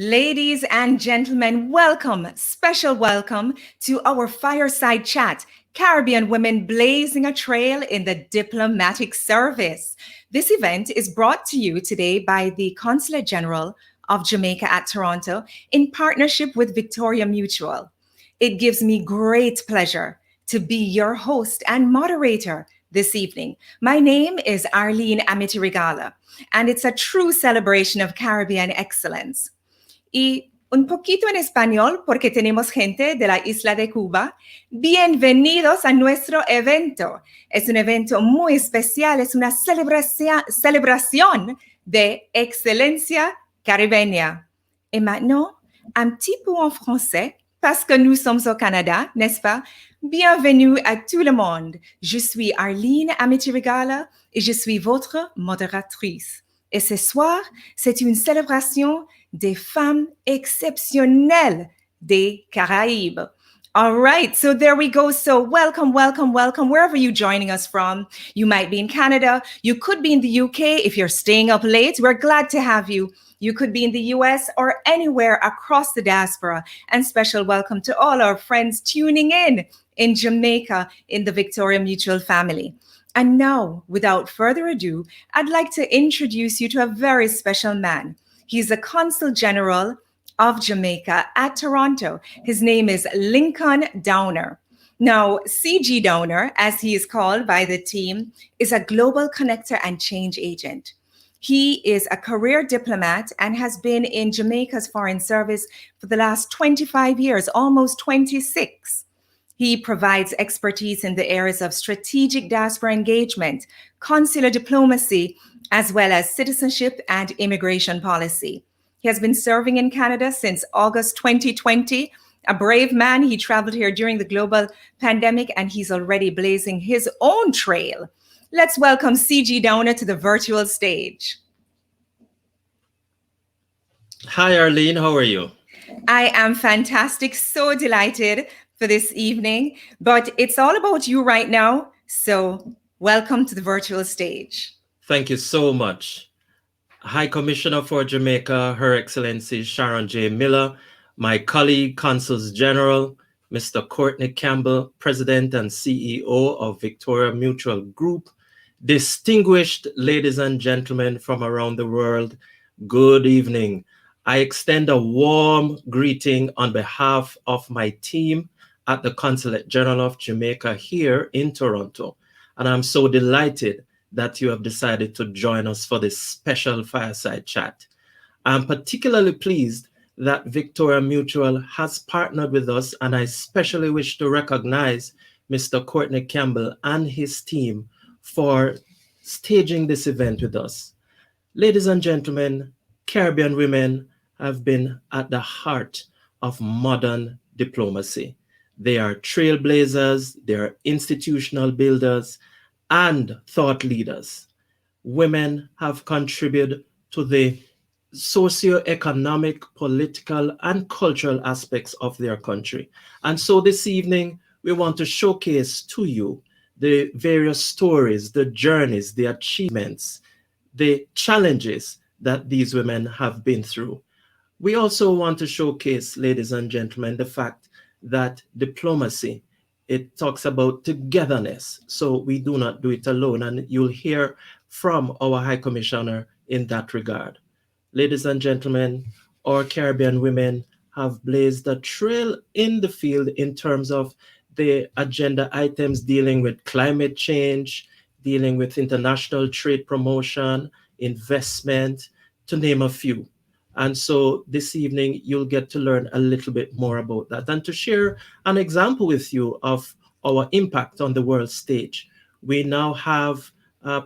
Ladies and gentlemen, welcome, special welcome to our fireside chat, Caribbean Women Blazing a Trail in the Diplomatic Service. This event is brought to you today by the Consulate General of Jamaica at Toronto in partnership with Victoria Mutual. It gives me great pleasure to be your host and moderator this evening. My name is Arlene Amitirigala, and it's a true celebration of Caribbean excellence. Y un poquito en español porque tenemos gente de la isla de Cuba. Bienvenidos a nuestro evento. Es un evento muy especial, es una celebración de excelencia caribeña. Et maintenant, un petit peu en français, parce que nous sommes au Canada, n'est-ce pas? Bienvenue à tout le monde. Je suis Arlene Amitirigala et je suis votre modératrice. Et ce soir, c'est une célébration des femmes exceptionnelles des Caraïbes. All right, so there we go. So welcome, welcome, welcome, wherever you're joining us from. You might be in Canada. You could be in the UK if you're staying up late. We're glad to have you. You could be in the US or anywhere across the diaspora. And special welcome to all our friends tuning in Jamaica in the Victoria Mutual family. And now, without further ado, I'd like to introduce you to a very special man. He's the Consul General of Jamaica at Toronto. His name is Lincoln Downer. Now, CG Downer, as he is called by the team, is a global connector and change agent. He is a career diplomat and has been in Jamaica's foreign service for the last 25 years, almost 26. He provides expertise in the areas of strategic diaspora engagement, consular diplomacy, as well as citizenship and immigration policy. He has been serving in Canada since August 2020. A brave man, he traveled here during the global pandemic, and he's already blazing his own trail. Let's welcome CG Downer to the virtual stage. Hi, Arlene. How are you? I am fantastic. So delighted for this evening, but it's all about you right now. So welcome to the virtual stage. Thank you so much. High Commissioner for Jamaica, Her Excellency Sharon J. Miller, my colleague, Consuls General, Mr. Courtney Campbell, President and CEO of Victoria Mutual Group, distinguished ladies and gentlemen from around the world, good evening. I extend a warm greeting on behalf of my team at the Consulate General of Jamaica here in Toronto. And I'm so delighted that you have decided to join us for this special fireside chat. I'm particularly pleased that Victoria Mutual has partnered with us, and I especially wish to recognize Mr. Courtney Campbell and his team for staging this event with us. Ladies and gentlemen, Caribbean women have been at the heart of modern diplomacy. They are trailblazers, they are institutional builders, and thought leaders. Women have contributed to the socio-economic, political, and cultural aspects of their country. And so this evening, we want to showcase to you the various stories, the journeys, the achievements, the challenges that these women have been through. We also want to showcase, ladies and gentlemen, the fact that diplomacy, it talks about togetherness. So we do not do it alone. And you'll hear from our High Commissioner in that regard. Ladies and gentlemen, our Caribbean women have blazed a trail in the field in terms of the agenda items dealing with climate change, dealing with international trade promotion, investment, to name a few. And so this evening, you'll get to learn a little bit more about that and to share an example with you of our impact on the world stage. We now have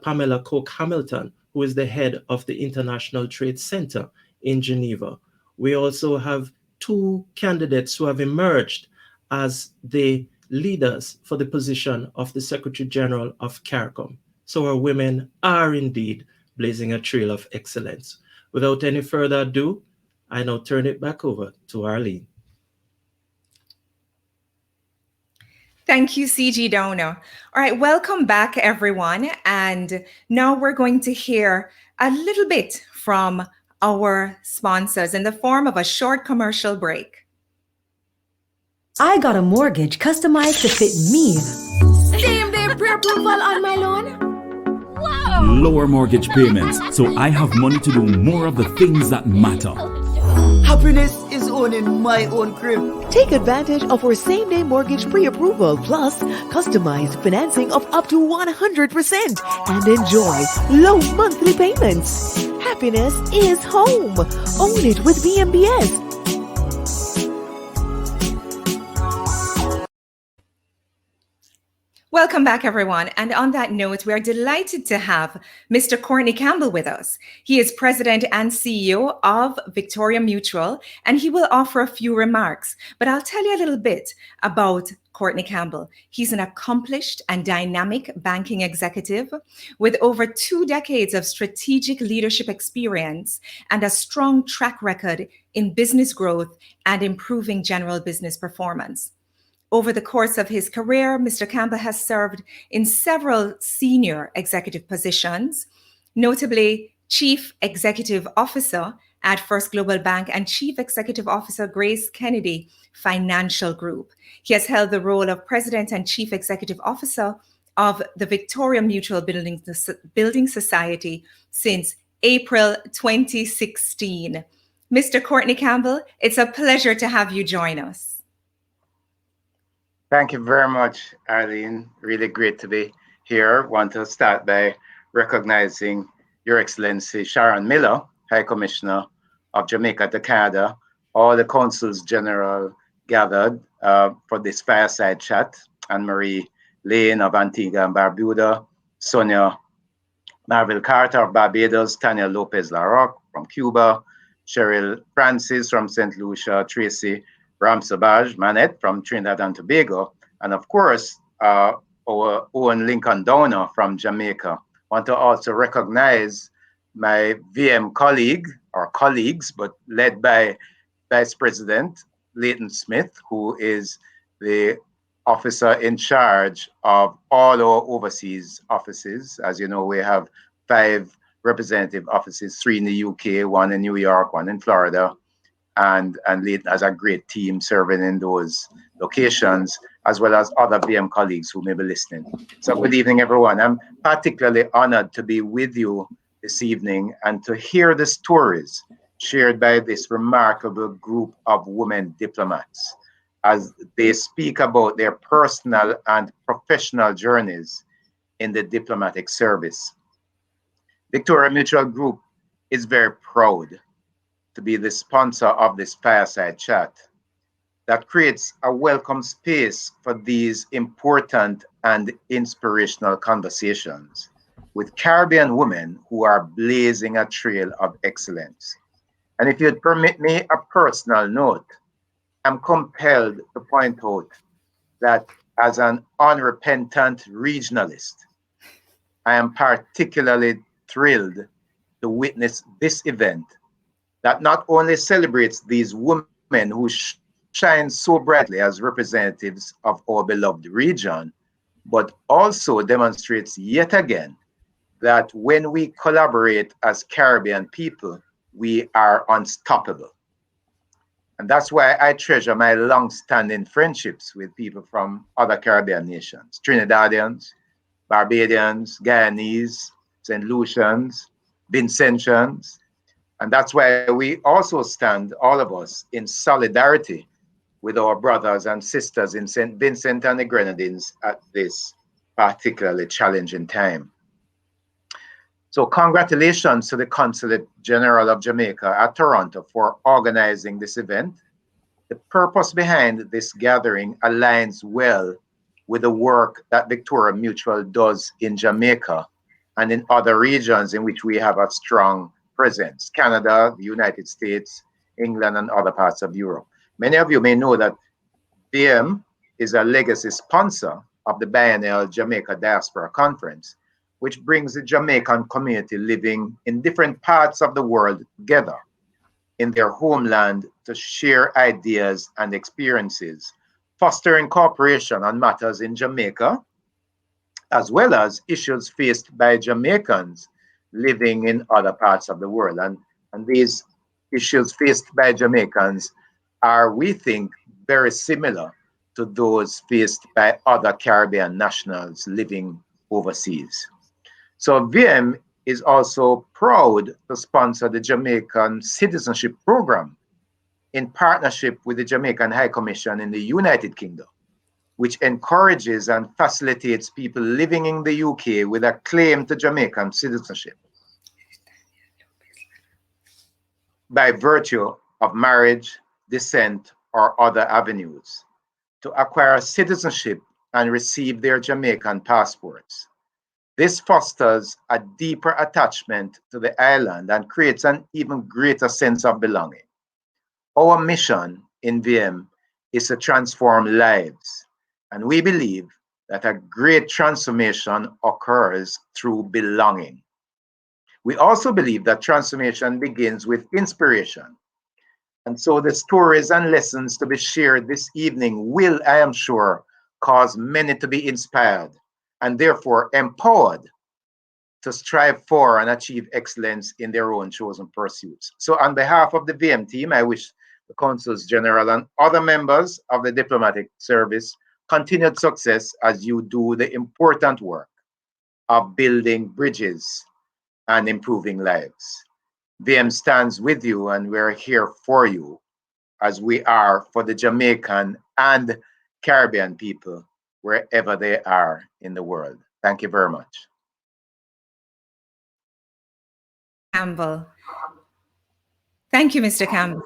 Pamela Coke-Hamilton, who is the head of the International Trade Center in Geneva. We also have two candidates who have emerged as the leaders for the position of the Secretary General of CARICOM. So our women are indeed blazing a trail of excellence. Without any further ado, I now turn it back over to Arlene. Thank you, CG Downer. All right, welcome back, everyone. And now we're going to hear a little bit from our sponsors in the form of a short commercial break. I got a mortgage customized to fit me. Same-day pre-approval on my loan? Wow! Lower mortgage payments, so I have money to do more of the things that matter. Happiness is owning my own crib. Take advantage of our same-day mortgage pre-approval plus customized financing of up to 100% and enjoy low monthly payments. Happiness is home. Own it with BMBS. Welcome back, everyone. And on that note, we are delighted to have Mr. Courtney Campbell with us. He is President and CEO of Victoria Mutual, and he will offer a few remarks. But I'll tell you a little bit about Courtney Campbell. He's an accomplished and dynamic banking executive with over 2 decades of strategic leadership experience and a strong track record in business growth and improving general business performance. Over the course of his career, Mr. Campbell has served in several senior executive positions, notably Chief Executive Officer at First Global Bank and Chief Executive Officer Grace Kennedy Financial Group. He has held the role of President and Chief Executive Officer of the Victoria Mutual Building Society since April 2016. Mr. Courtney Campbell, it's a pleasure to have you join us. Thank you very much, Arlene. Really great to be here. Want to start by recognizing Your Excellency Sharon Miller, High Commissioner of Jamaica to Canada, all the consuls general gathered for this fireside chat, Anne-Marie Lane of Antigua and Barbuda, Sonia Marville Carter of Barbados, Tanya Lopez LaRocque from Cuba, Cheryl Francis from St. Lucia, Tracy Ramsabaj Manette from Trinidad and Tobago, and of course, our own Lincoln Downer from Jamaica. Want to also recognize my VM colleague, or colleagues, but led by Vice President Leighton Smith, who is the officer in charge of all our overseas offices. As you know, we have 5 representative offices, 3 in the UK, 1 in New York, 1 in Florida, and Leighton has a great team serving in those locations, as well as other VM colleagues who may be listening. So good evening, everyone. I'm particularly honored to be with you this evening and to hear the stories shared by this remarkable group of women diplomats as they speak about their personal and professional journeys in the diplomatic service. Victoria Mutual Group is very proud to be the sponsor of this fireside chat that creates a welcome space for these important and inspirational conversations with Caribbean women who are blazing a trail of excellence. And if you'd permit me a personal note, I'm compelled to point out that as an unrepentant regionalist, I am particularly thrilled to witness this event that not only celebrates these women who shine so brightly as representatives of our beloved region, but also demonstrates yet again that when we collaborate as Caribbean people, we are unstoppable. And that's why I treasure my long-standing friendships with people from other Caribbean nations, Trinidadians, Barbadians, Guyanese, St. Lucians, Vincentians. And that's why we also stand, all of us, in solidarity with our brothers and sisters in St. Vincent and the Grenadines at this particularly challenging time. So congratulations to the Consulate General of Jamaica at Toronto for organizing this event. The purpose behind this gathering aligns well with the work that Victoria Mutual does in Jamaica and in other regions in which we have a strong presence, Canada, the United States, England, and other parts of Europe. Many of you may know that VM is a legacy sponsor of the biennial Jamaica Diaspora Conference, which brings the Jamaican community living in different parts of the world together in their homeland to share ideas and experiences, fostering cooperation on matters in Jamaica, as well as issues faced by Jamaicans living in other parts of the world. And And these issues faced by Jamaicans are, we think, very similar to those faced by other Caribbean nationals living overseas. So VM is also proud to sponsor the Jamaican Citizenship Program in partnership with the Jamaican High Commission in the United Kingdom, which encourages and facilitates people living in the UK with a claim to Jamaican citizenship by virtue of marriage, descent, or other avenues to acquire citizenship and receive their Jamaican passports. This fosters a deeper attachment to the island and creates an even greater sense of belonging. Our mission in VM is to transform lives, and we believe that a great transformation occurs through belonging. We also believe that transformation begins with inspiration. And so the stories and lessons to be shared this evening will, I am sure, cause many to be inspired and therefore empowered to strive for and achieve excellence in their own chosen pursuits. So on behalf of the VM team, I wish the Consuls General and other members of the diplomatic service continued success as you do the important work of building bridges and improving lives. VM stands with you, and we're here for you as we are for the Jamaican and Caribbean people wherever they are in the world. Thank you very much. Campbell. Thank you, Mr. Campbell.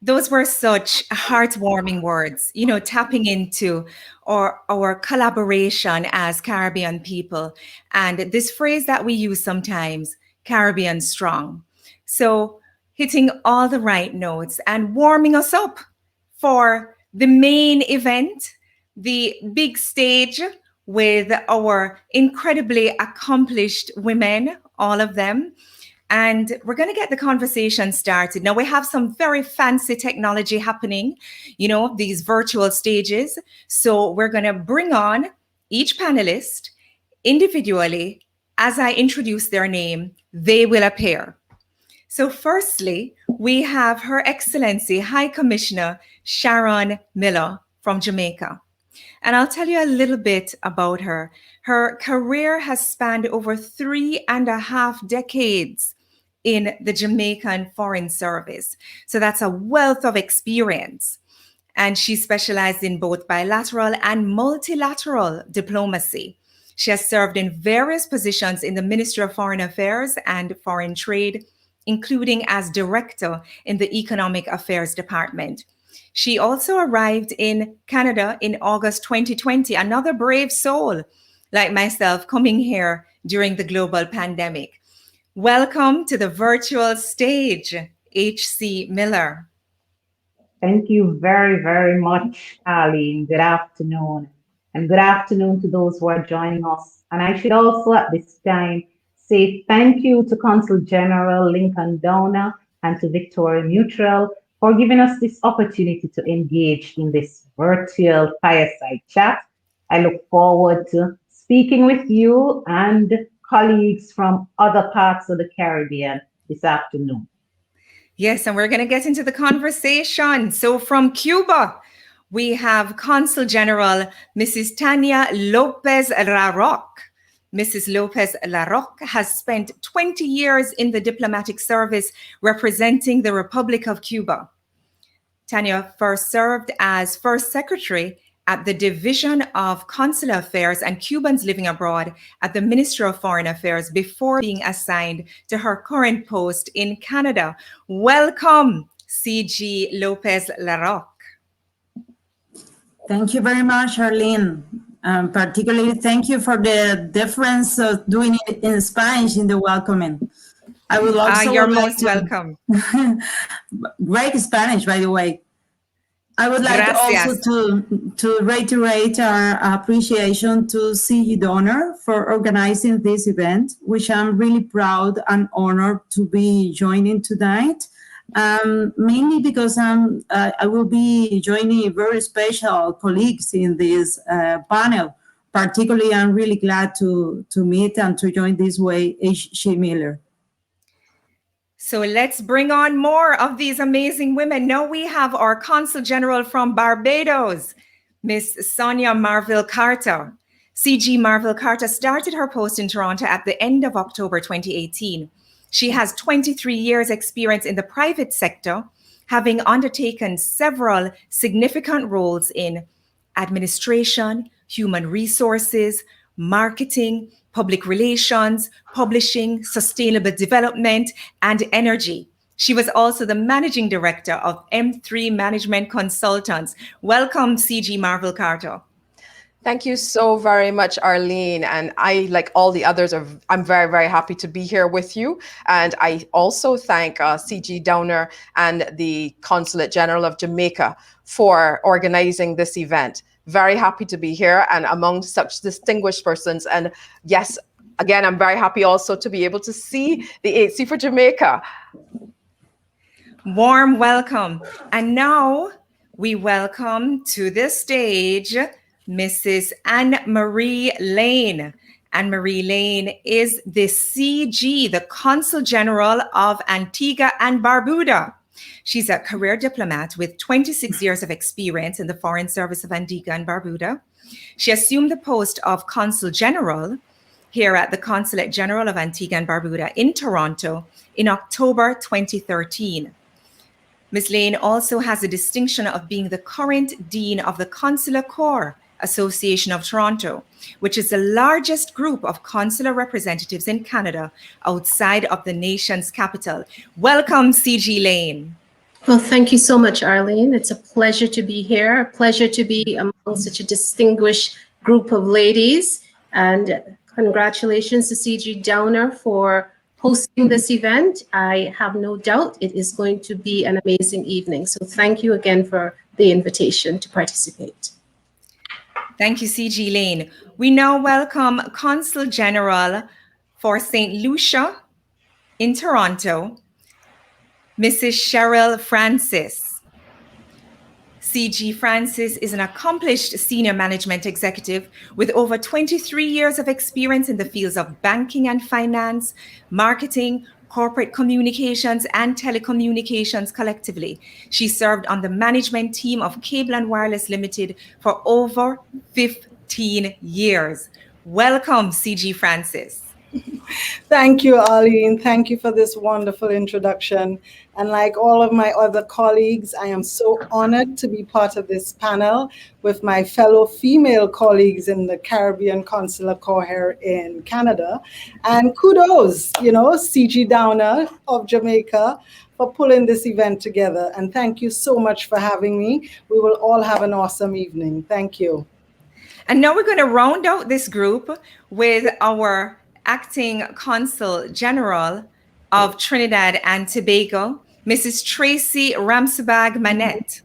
Those were such heartwarming words, you know, tapping into our collaboration as Caribbean people. And this phrase that we use sometimes, Caribbean strong. So hitting all the right notes and warming us up for the main event, the big stage with our incredibly accomplished women, all of them. And we're going to get the conversation started. Now, we have some very fancy technology happening, you know, these virtual stages. So we're going to bring on each panelist individually. As I introduce their name, they will appear. So firstly, we have Her Excellency High Commissioner Sharon Miller from Jamaica. And I'll tell you a little bit about her. Her career has spanned over 3.5 decades in the Jamaican Foreign Service. So that's a wealth of experience. And she specialized in both bilateral and multilateral diplomacy. She has served in various positions in the Ministry of Foreign Affairs and Foreign Trade, including as director in the Economic Affairs Department. She also arrived in Canada in August 2020, another brave soul like myself coming here during the global pandemic. Welcome to the virtual stage, H.C. Miller. Thank you very, very much, Arlene. Good afternoon. And good afternoon to those who are joining us. And I should also at this time say thank you to Consul General Lincoln Downer and to Victoria Mutual for giving us this opportunity to engage in this virtual fireside chat. I look forward to speaking with you and colleagues from other parts of the Caribbean this afternoon. Yes, and we're going to get into the conversation. So from Cuba, we have Consul General Mrs. Tania Lopez Larroque. Mrs. Lopez Larroque has spent 20 years in the diplomatic service representing the Republic of Cuba. Tania first served as First Secretary at the Division of Consular Affairs and Cubans Living Abroad at the Ministry of Foreign Affairs before being assigned to her current post in Canada. Welcome, CG Lopez Larroque. Thank you very much, Arlene. Particularly, thank you for the difference of doing it in Spanish in the welcoming. I would also you're most welcome. Great Spanish, by the way. I would like also to reiterate our appreciation to CG Donor for organizing this event, which I'm really proud and honored to be joining tonight. Mainly because I will be joining very special colleagues in this panel. Particularly, I'm really glad to meet and to join this way H.C. Miller. So let's bring on more of these amazing women. Now we have our Consul General from Barbados, Miss Sonia Marville Carter. CG Marville Carter started her post in Toronto at the end of October 2018. She has 23 years experience in the private sector, having undertaken several significant roles in administration, human resources, marketing, public relations, publishing, sustainable development, and energy. She was also the managing director of M3 Management Consultants. Welcome, CG Marville Carter. Thank you so very much, Arlene. And I, like all the others, I'm very, very happy to be here with you. And I also thank CG Downer and the Consulate General of Jamaica for organizing this event. Very happy to be here and among such distinguished persons. And yes, again, I'm very happy also to be able to see the HC for Jamaica. Warm welcome. And now we welcome to the stage Mrs. Anne-Marie Lane. Anne-Marie Lane is the CG, the Consul General of Antigua and Barbuda. She's a career diplomat with 26 years of experience in the Foreign Service of Antigua and Barbuda. She assumed the post of Consul General here at the Consulate General of Antigua and Barbuda in Toronto in October 2013. Ms. Lane also has the distinction of being the current Dean of the Consular Corps Association of Toronto, which is the largest group of consular representatives in Canada outside of the nation's capital. Welcome, CG Lane. Well, thank you so much, Arlene. It's a pleasure to be here, a pleasure to be among such a distinguished group of ladies. And congratulations to CG Downer for hosting this event. I have no doubt it is going to be an amazing evening. So thank you again for the invitation to participate. Thank you, CG Lane. We now welcome Consul General for St. Lucia in Toronto, Mrs. Cheryl Francis. CG Francis is an accomplished senior management executive with over 23 years of experience in the fields of banking and finance, marketing, corporate communications, and telecommunications collectively. She served on the management team of Cable and Wireless Limited for over 15 years. Welcome, CG Francis. Thank you, Arlene. Thank you for this wonderful introduction. And like all of my other colleagues, I am so honored to be part of this panel with my fellow female colleagues in the Caribbean Consular Corps here in Canada. And kudos, CG Downer of Jamaica for pulling this event together. And thank you so much for having me. We will all have an awesome evening. Thank you. And now we're going to round out this group with our Acting Consul General of Trinidad and Tobago, Mrs. Tracy Ramsabag Manette.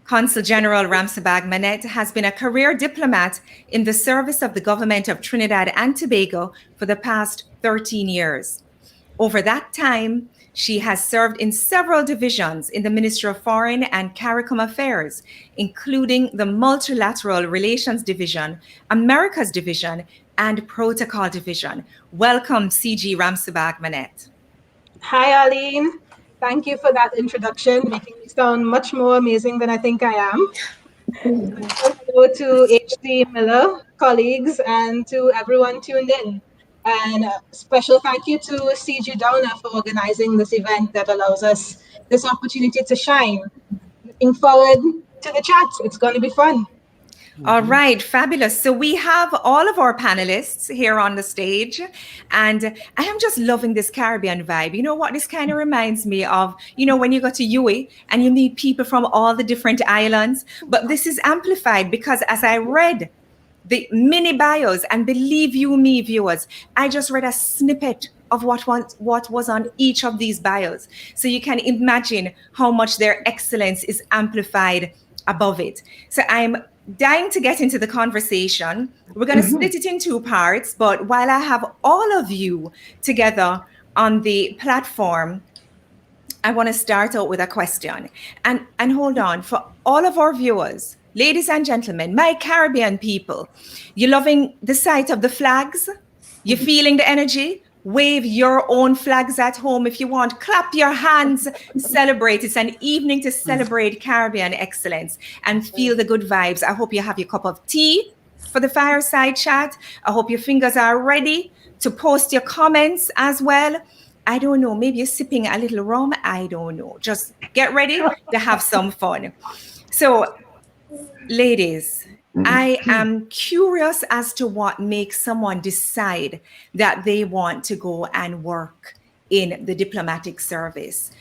Consul General Ramsabag Manette has been a career diplomat in the service of the government of Trinidad and Tobago for the past 13 years. Over that time, she has served in several divisions in the Ministry of Foreign and CARICOM Affairs, including the Multilateral Relations Division, Americas Division, and Protocol Division. Welcome, CG Ramsabag Manette. Hi, Arlene. Thank you for that introduction, making me sound much more amazing than I think I am. Hello to H.C. Miller, colleagues, and to everyone tuned in. And a special thank you to CG Downer for organizing this event that allows us this opportunity to shine. Looking forward to the chat. It's going to be fun. All right, fabulous. So we have all of our panelists here on the stage, and I am just loving this Caribbean vibe. You know what this kind of reminds me of? When you go to UWI and you meet people from all the different islands, but this is amplified because as I read the mini bios, and believe you me, viewers, I just read a snippet of what was on each of these bios. So you can imagine how much their excellence is amplified above it. So I'm dying to get into the conversation. We're going to split it in two parts, but while I have all of you together on the platform, I want to start out with a question. And hold on, for all of our viewers, ladies and gentlemen, my Caribbean people, you loving the sight of the flags? You feeling the energy? Wave your own flags at home if you want. Clap your hands, celebrate. It's an evening to celebrate Caribbean excellence and feel the good vibes. I hope you have your cup of tea for the fireside chat. I hope your fingers are ready to post your comments as well. I don't know, maybe you're sipping a little rum. I don't know. Just get ready to have some fun. So, ladies, I am curious as to what makes someone decide that they want to go and work in the diplomatic service.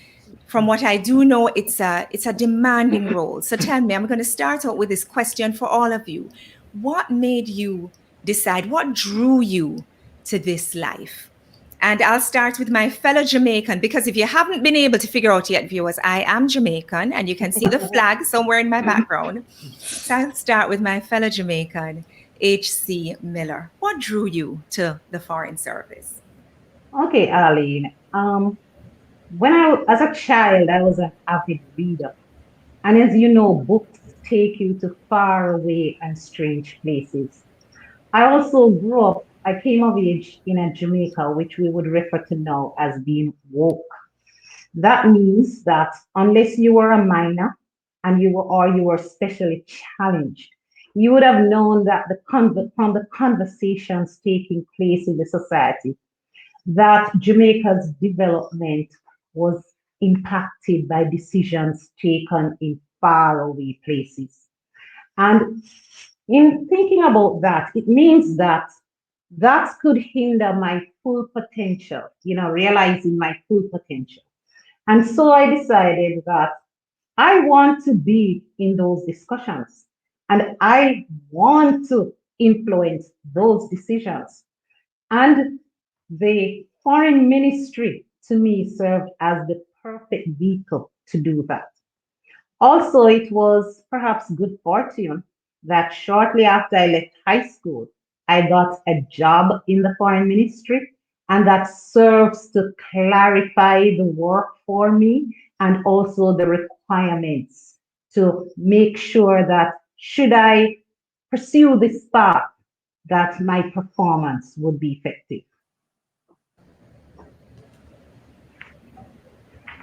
From what I do know, it's a demanding role. So tell me, I'm going to start out with this question for all of you. What made you decide? What drew you to this life? And I'll start with my fellow Jamaican, because if you haven't been able to figure out yet, viewers, I am Jamaican, and you can see the flag somewhere in my background. So I'll start with my fellow Jamaican, H.C. Miller. What drew you to the Foreign Service? Okay, Arlene. As a child, I was an avid reader. And as you know, books take you to far away and strange places. I also I came of age in a Jamaica, which we would refer to now as being woke. That means that unless you were a minor and you were specially challenged, you would have known that from the conversations taking place in the society, that Jamaica's development was impacted by decisions taken in faraway places. And in thinking about that, it means that could hinder my full potential, realizing my full potential. And so I decided that I want to be in those discussions and I want to influence those decisions. And the foreign ministry to me served as the perfect vehicle to do that. Also, it was perhaps good fortune that shortly after I left high school, I got a job in the foreign ministry, and that serves to clarify the work for me and also the requirements to make sure that should I pursue this path, that my performance would be effective.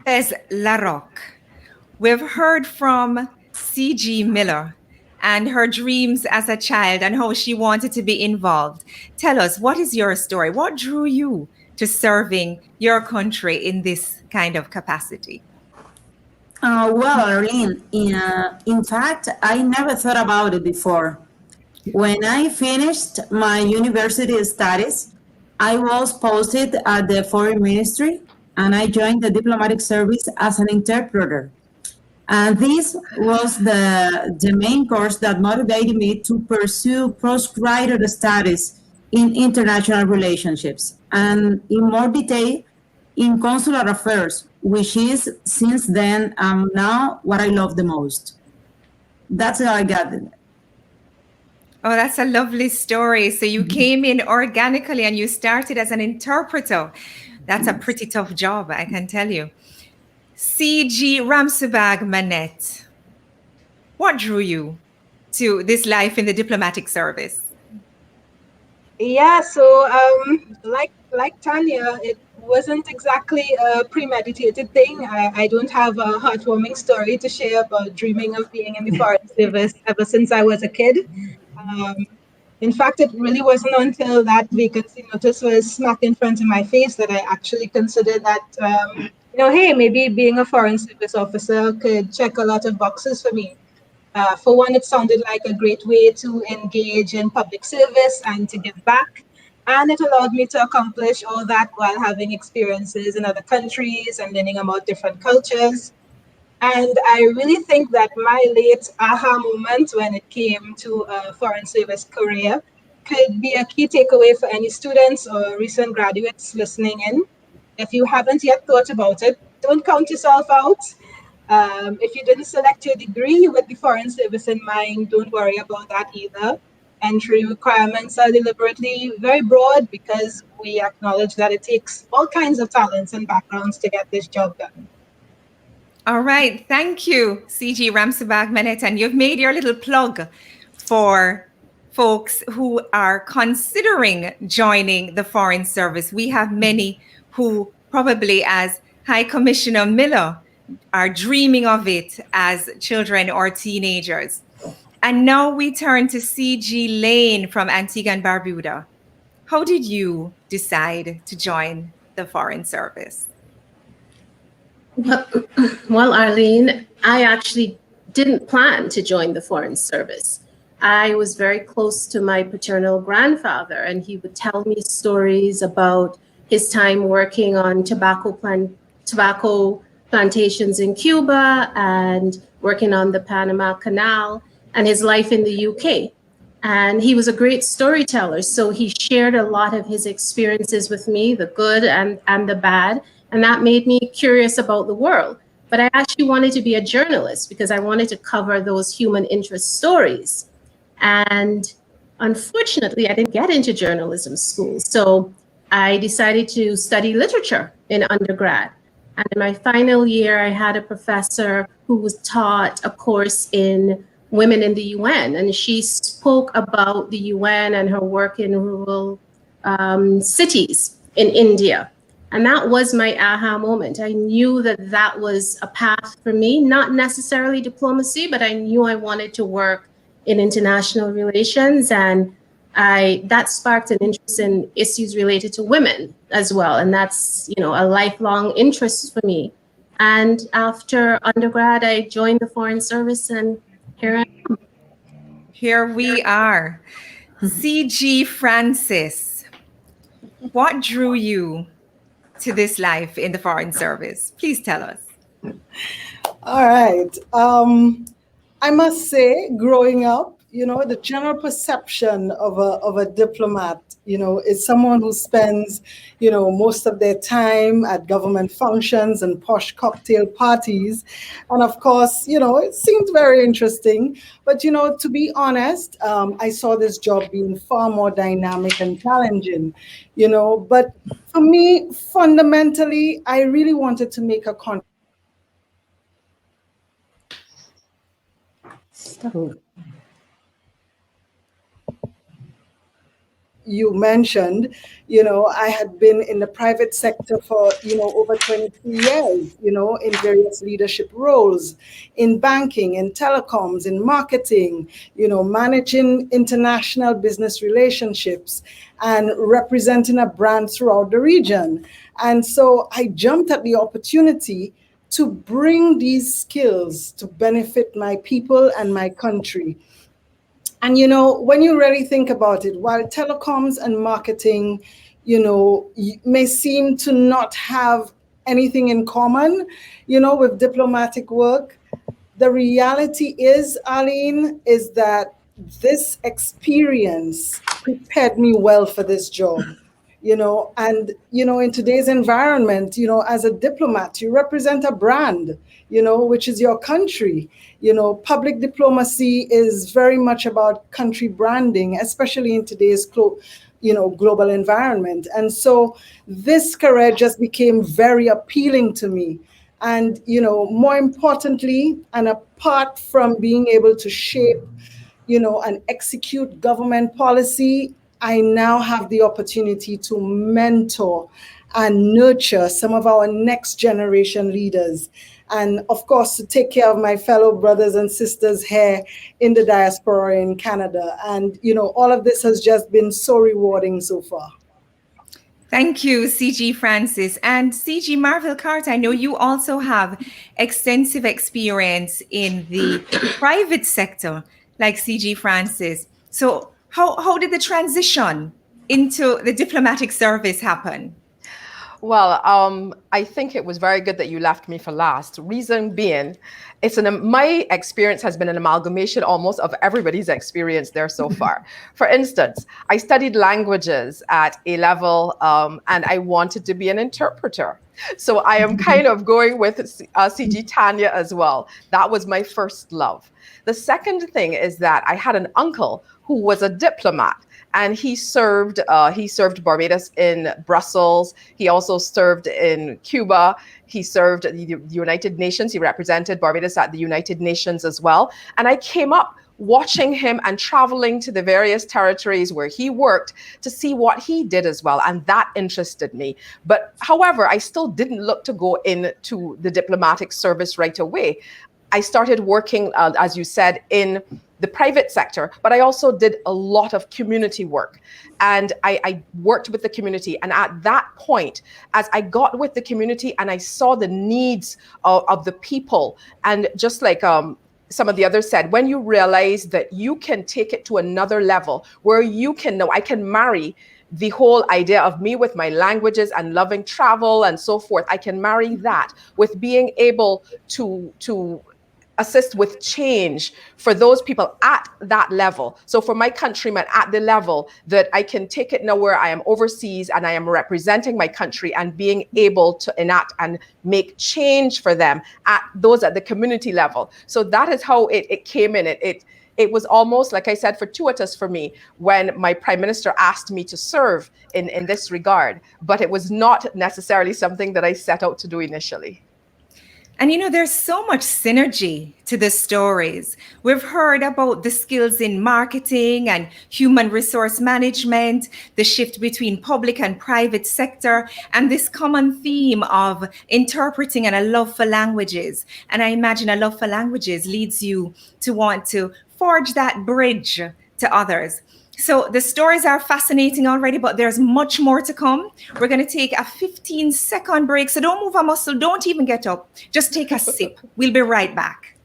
Says LaRoque. We've heard from C.G. Miller and her dreams as a child and how she wanted to be involved. Tell us, what is your story? What drew you to serving your country in this kind of capacity? Well, Arlene, in fact, I never thought about it before. When I finished my university studies, I was posted at the foreign ministry and I joined the diplomatic service as an interpreter. And this was the main course that motivated me to pursue postgraduate studies in international relationships and in more detail in consular affairs, which is since then now what I love the most. That's how I got it. Oh, that's a lovely story. So you came in organically and you started as an interpreter. That's a pretty tough job, I can tell you. C.G. Ramsabag Manette, what drew you to this life in the diplomatic service? Yeah, so like Tanya, it wasn't exactly a premeditated thing. I don't have a heartwarming story to share about dreaming of being in the foreign service ever since I was a kid. In fact, it really wasn't until that vacancy notice was smack in front of my face that I actually considered that, hey, maybe being a foreign service officer could check a lot of boxes for me. For one, it sounded like a great way to engage in public service and to give back. And it allowed me to accomplish all that while having experiences in other countries and learning about different cultures. And I really think that my late aha moment when it came to a foreign service career could be a key takeaway for any students or recent graduates listening in. If you haven't yet thought about it, don't count yourself out. If you didn't select your degree with the foreign service in mind, don't worry about that either. Entry requirements are deliberately very broad because we acknowledge that it takes all kinds of talents and backgrounds to get this job done. All right. Thank you, C.G. Ramsabag Manette. And you've made your little plug for folks who are considering joining the Foreign Service. We have many who probably, as High Commissioner Miller, are dreaming of it as children or teenagers. And now we turn to C.G. Lane from Antigua and Barbuda. How did you decide to join the Foreign Service? Well, Arlene, I actually didn't plan to join the Foreign Service. I was very close to my paternal grandfather, and he would tell me stories about his time working on tobacco plantations in Cuba and working on the Panama Canal, and his life in the UK. And he was a great storyteller, so he shared a lot of his experiences with me, the good and the bad, and that made me curious about the world. But I actually wanted to be a journalist because I wanted to cover those human interest stories. And unfortunately, I didn't get into journalism school, so I decided to study literature in undergrad. And in my final year, I had a professor who was taught a course in women in the UN, and she spoke about the UN and her work in rural cities in India. And that was my aha moment. I knew that that was a path for me, not necessarily diplomacy, but I knew I wanted to work in international relations, and that sparked an interest in issues related to women as well. And that's, a lifelong interest for me. And after undergrad, I joined the Foreign Service, and here I am. Here we are. C.G. Francis, what drew you to this life in the Foreign Service? Please tell us. All right. I must say, growing up, the general perception of a diplomat, is someone who spends, most of their time at government functions and posh cocktail parties. And of course, it seemed very interesting. But, to be honest, I saw this job being far more dynamic and challenging, But for me, fundamentally, I really wanted to make a contribution. You mentioned, I had been in the private sector for, over 23 years, in various leadership roles, in banking, in telecoms, in marketing, managing international business relationships and representing a brand throughout the region. And so I jumped at the opportunity to bring these skills to benefit my people and my country. And, when you really think about it, while telecoms and marketing, may seem to not have anything in common, with diplomatic work, the reality is, Arlene, is that this experience prepared me well for this job. And, in today's environment, as a diplomat, you represent a brand, which is your country. Public diplomacy is very much about country branding, especially in today's global environment. And so this career just became very appealing to me. And, more importantly, and apart from being able to shape, and execute government policy, I now have the opportunity to mentor and nurture some of our next generation leaders. And of course, to take care of my fellow brothers and sisters here in the diaspora in Canada. And, all of this has just been so rewarding so far. Thank you, C.G. Francis. And C.G. Marvell Carter, I know you also have extensive experience in the private sector, like C.G. Francis. So how did the transition into the diplomatic service happen? Well, I think it was very good that you left me for last. Reason being, my experience has been an amalgamation almost of everybody's experience there so far. For instance, I studied languages at A level, and I wanted to be an interpreter. So I am kind of going with C.G. Tanya as well. That was my first love. The second thing is that I had an uncle who was a diplomat. And he served Barbados in Brussels. He also served in Cuba. He served the United Nations. He represented Barbados at the United Nations as well. And I came up watching him and traveling to the various territories where he worked to see what he did as well. And that interested me. But however, I still didn't look to go into the diplomatic service right away. I started working, as you said, in the private sector, but I also did a lot of community work. And I worked with the community. And at that point, as I got with the community and I saw the needs of the people, and just like some of the others said, when you realize that you can take it to another level where you can know, I can marry the whole idea of me with my languages and loving travel and so forth. I can marry that with being able to assist with change for those people at that level. So for my countrymen at the level that I can take it now where I am overseas and I am representing my country and being able to enact and make change for them at the community level. So that is how it came in. It was almost, like I said, fortuitous for me when my prime minister asked me to serve in this regard, but it was not necessarily something that I set out to do initially. And there's so much synergy to the stories. We've heard about the skills in marketing and human resource management, the shift between public and private sector, and this common theme of interpreting and a love for languages. And I imagine a love for languages leads you to want to forge that bridge to others. So the stories are fascinating already, but there's much more to come. We're going to take a 15-second break. So don't move a muscle. Don't even get up. Just take a sip. We'll be right back.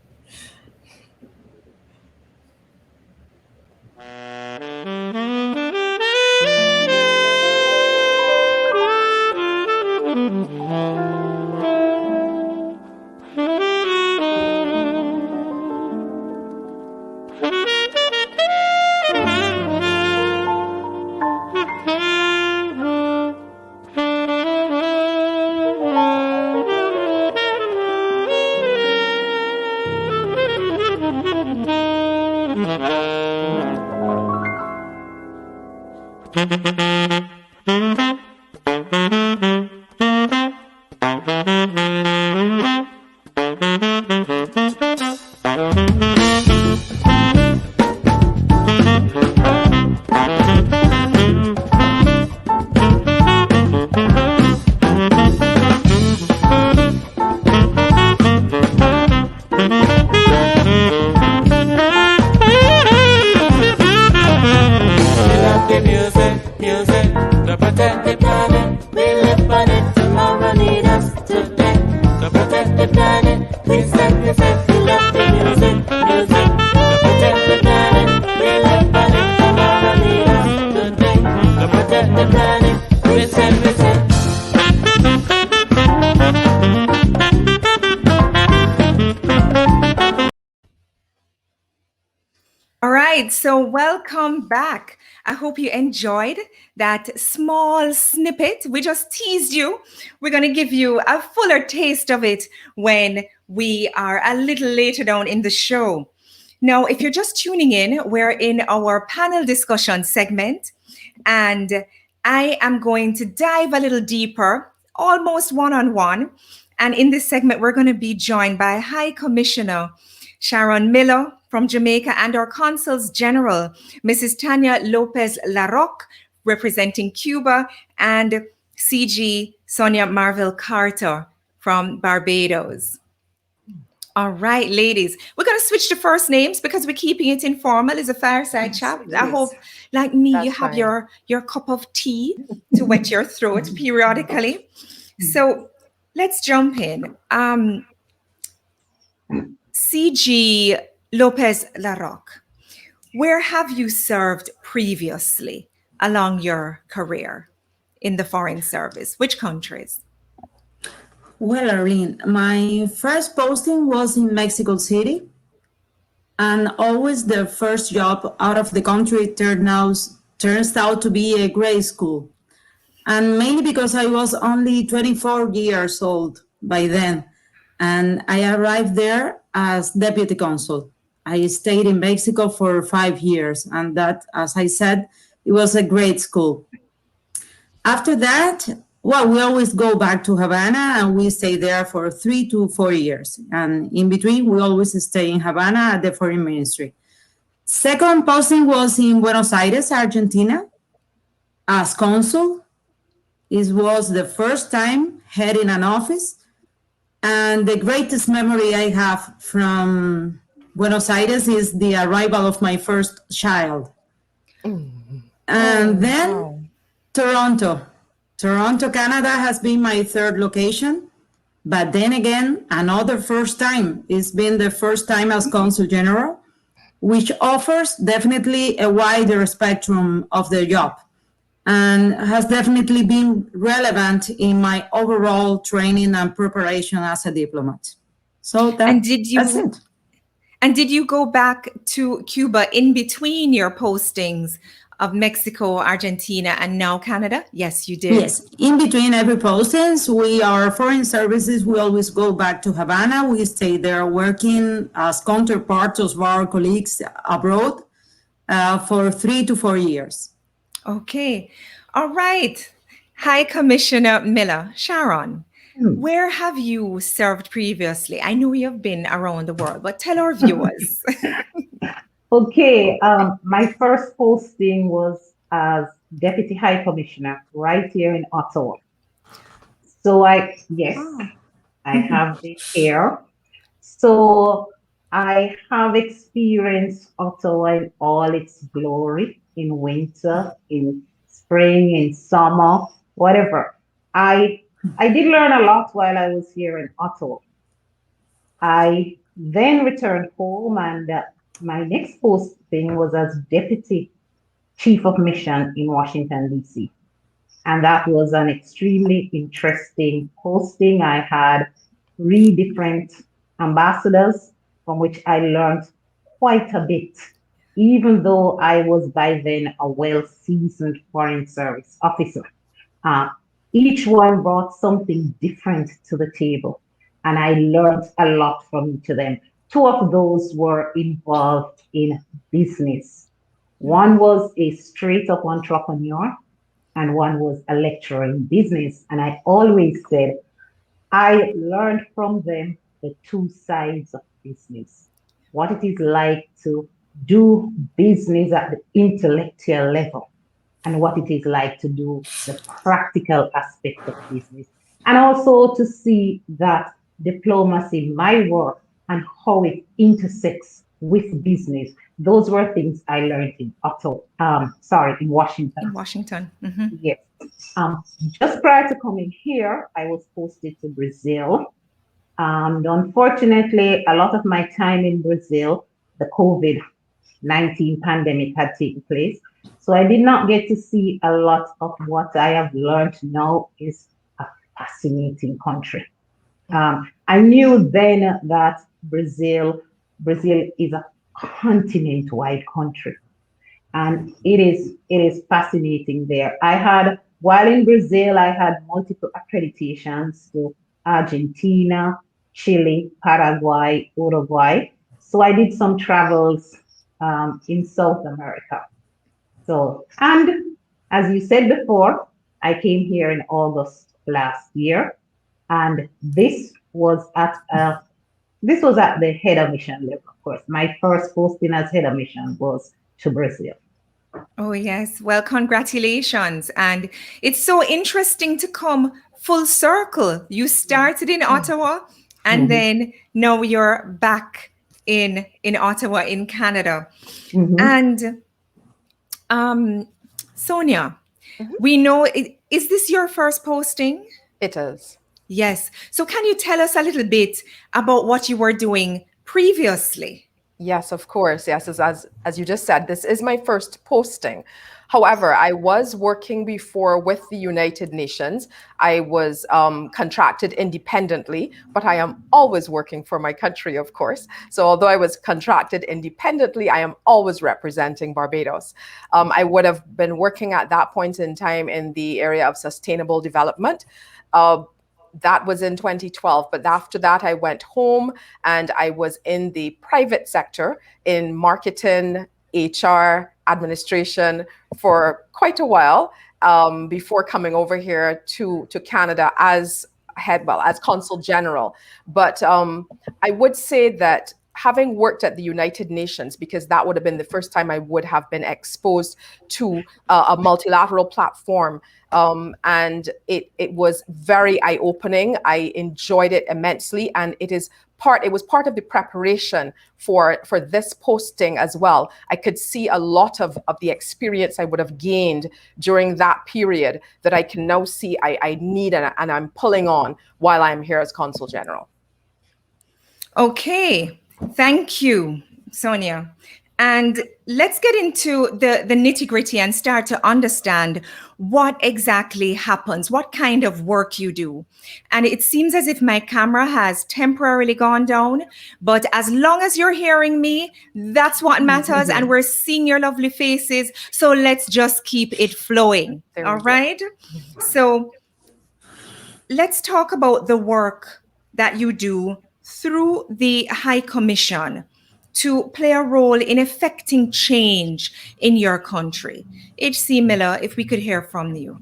So welcome back. I hope you enjoyed that small snippet. We just teased you. We're going to give you a fuller taste of it when we are a little later down in the show. Now, if you're just tuning in, we're in our panel discussion segment, and I am going to dive a little deeper, almost one-on-one. And in this segment, we're going to be joined by High Commissioner Sharon Miller from Jamaica and our Consuls General, Mrs. Tanya Lopez Larroque, representing Cuba, and CG Sonia Marville Carter from Barbados. All right, ladies, we're going to switch to first names because we're keeping it informal. It's a fireside chat. I hope, like me, you have your cup of tea to wet your throat periodically. So let's jump in. CG Lopez Larroque, where have you served previously along your career in the Foreign Service? Which countries? Well, Arlene, my first posting was in Mexico City, and always the first job out of the country turns out to be a grade school. And mainly because I was only 24 years old by then, and I arrived there as deputy consul. I stayed in Mexico for 5 years, and that, as I said, it was a great school. After that, well, we always go back to Havana, and we stay there for 3 to 4 years. And in between, we always stay in Havana at the Foreign Ministry. Second posting was in Buenos Aires, Argentina, as consul. It was the first time heading an office. And the greatest memory I have from Buenos Aires is the arrival of my first child. And then Toronto. Toronto, Canada has been my third location. But then again, another first time. It's been the first time as Consul General, which offers definitely a wider spectrum of the job and has definitely been relevant in my overall training and preparation as a diplomat. So that's it. And did you go back to Cuba in between your postings of Mexico, Argentina, and now Canada? Yes, you did. Yes, in between every postings, we are foreign services. We always go back to Havana. We stay there working as counterparts of our colleagues abroad for 3 to 4 years. Okay. All right. High Commissioner Miller, Sharon, where have you served previously? I know you've been around the world, but tell our viewers. Okay, my first posting was as Deputy High Commissioner right here in Ottawa. So I have been here. So I have experienced Ottawa in all its glory, in winter, in spring, in summer, whatever. I did learn a lot while I was here in Ottawa. I then returned home, and my next posting was as Deputy Chief of Mission in Washington, D.C. And that was an extremely interesting posting. I had 3 different ambassadors from which I learned quite a bit, even though I was by then a well-seasoned Foreign Service officer. Each one brought something different to the table, and I learned a lot from each of them. 2 of those were involved in business. One was a straight-up entrepreneur, and one was a lecturer in business. And I always said, I learned from them the 2 sides of business, what it is like to do business at the intellectual level, and what it is like to do the practical aspect of business. And also to see that diplomacy, my work, and how it intersects with business. Those were things I learned in in Washington. In Washington. Mm-hmm. Yes. Just prior to coming here, I was posted to Brazil. And unfortunately, a lot of my time in Brazil, the COVID-19 pandemic had taken place. So I did not get to see a lot of what I have learned now is a fascinating country. I knew then that Brazil is a continent-wide country, and it is fascinating there. While in Brazil, I had multiple accreditations to Argentina, Chile, Paraguay, Uruguay. So I did some travels in South America. So, and as you said before, I came here in August last year, and this was at the head of mission level, of course. My first posting as head of mission was to Brazil. Oh, yes. Well, congratulations. And it's so interesting to come full circle. You started in Ottawa, and then now you're back in Ottawa, in Canada. And Sonia, we know, is this your first posting? It is. Yes. So can you tell us a little bit about what you were doing previously? Yes, of course. Yes, as you just said, this is my first posting. However, I was working before with the United Nations. I was contracted independently, but I am always working for my country, of course. So although I was contracted independently, I am always representing Barbados. I would have been working at that point in time in the area of sustainable development. That was in 2012. But after that, I went home and I was in the private sector in marketing, HR, administration for quite a while before coming over here to Canada as consul general. But I would say that having worked at the United Nations, because that would have been the first time I would have been exposed to a multilateral platform. And it was very eye-opening. I enjoyed it immensely, and it was part of the preparation for this posting as well. I could see a lot of the experience I would have gained during that period that I can now see I need and I'm pulling on while I'm here as Consul General. Okay, thank you, Sonia. And let's get into the nitty-gritty and start to understand what exactly happens, what kind of work you do. And it seems as if my camera has temporarily gone down, but as long as you're hearing me, that's what matters, and we're seeing your lovely faces, so let's just keep it flowing, all right? So let's talk about the work that you do through the High Commission to play a role in effecting change in your country. H.C. Miller, if we could hear from you.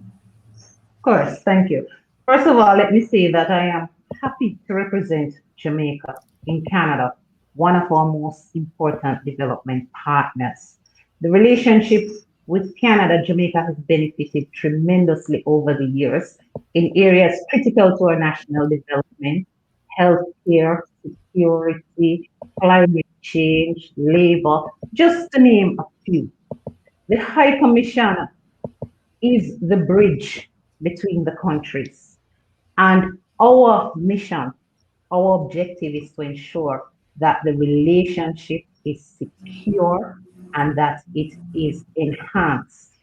Of course, thank you. First of all, let me say that I am happy to represent Jamaica in Canada, one of our most important development partners. The relationship with Canada, Jamaica has benefited tremendously over the years in areas critical to our national development: healthcare, security, climate change, labor, just to name a few. The High Commission is the bridge between the countries. And our mission, our objective is to ensure that the relationship is secure and that it is enhanced.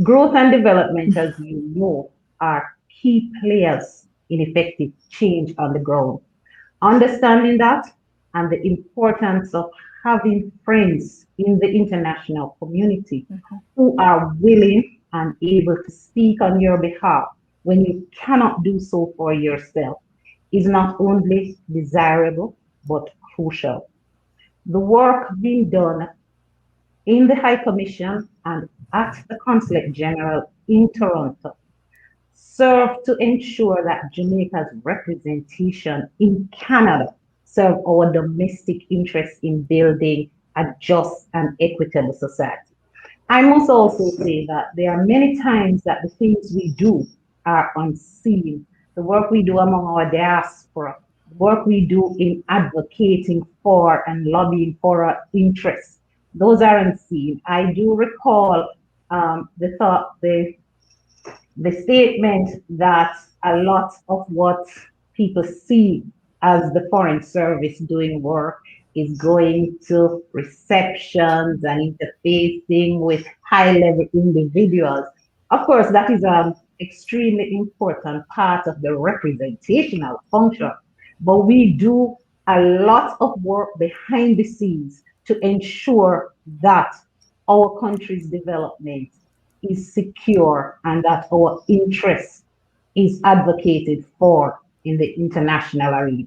Growth and development, as you know, are key players in effective change on the ground. Understanding that and the importance of having friends in the international community who are willing and able to speak on your behalf when you cannot do so for yourself is not only desirable, but crucial. The work being done in the High Commission and at the Consulate General in Toronto serve to ensure that Jamaica's representation in Canada serve our domestic interests in building a just and equitable society. I must also say that there are many times that the things we do are unseen. The work we do among our diaspora, the work we do in advocating for and lobbying for our interests, those are unseen. I do recall the statement that a lot of what people see as the Foreign Service doing work is going to receptions and interfacing with high-level individuals. Of course, that is an extremely important part of the representational function, but we do a lot of work behind the scenes to ensure that our country's development is secure and that our interest is advocated for in the international arena.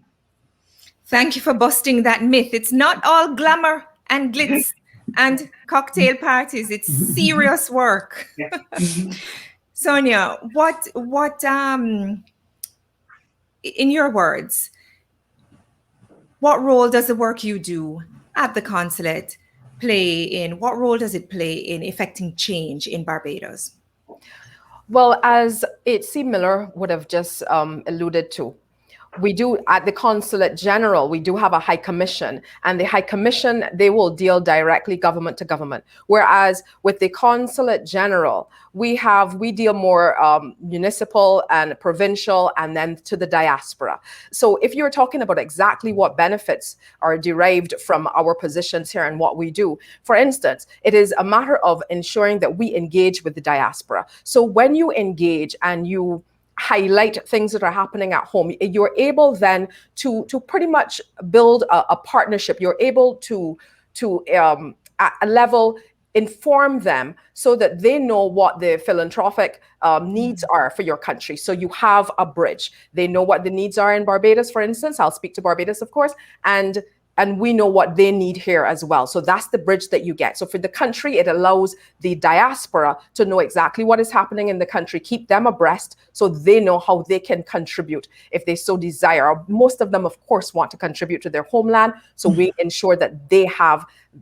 Thank you for busting that myth. It's not all glamour and glitz and cocktail parties. It's serious work. Sonia, what in your words, what role does the work you do at the consulate play in? What role does it play in effecting change in Barbados? Well, as H.C. Miller would have just alluded to, we do at the Consulate General, we do have a High Commission, and the High Commission, they will deal directly government to government. Whereas with the Consulate General, we deal more municipal and provincial and then to the diaspora. So if you're talking about exactly what benefits are derived from our positions here and what we do, for instance, it is a matter of ensuring that we engage with the diaspora. So when you engage and you highlight things that are happening at home, you're able then to pretty much build a partnership. You're able to at a level inform them so that they know what the philanthropic needs are for your country. So you have a bridge. They know what the needs are in Barbados, for instance. I'll speak to Barbados, of course, and and we know what they need here as well. So that's the bridge that you get. So for the country, it allows the diaspora to know exactly what is happening in the country, keep them abreast so they know how they can contribute if they so desire. Most of them, of course, want to contribute to their homeland. So we ensure that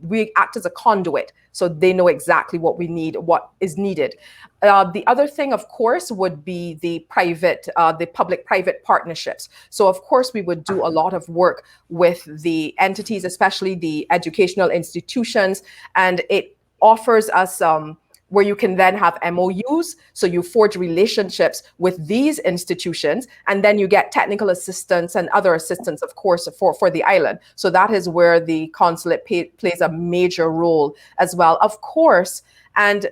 we act as a conduit so they know exactly what we need, what is needed. The other thing, of course, would be the public-private partnerships. So, of course, we would do a lot of work with the entities, especially the educational institutions, and it offers us where you can then have MOUs. So you forge relationships with these institutions, and then you get technical assistance and other assistance, of course, for the island. So that is where the consulate plays a major role as well, of course, and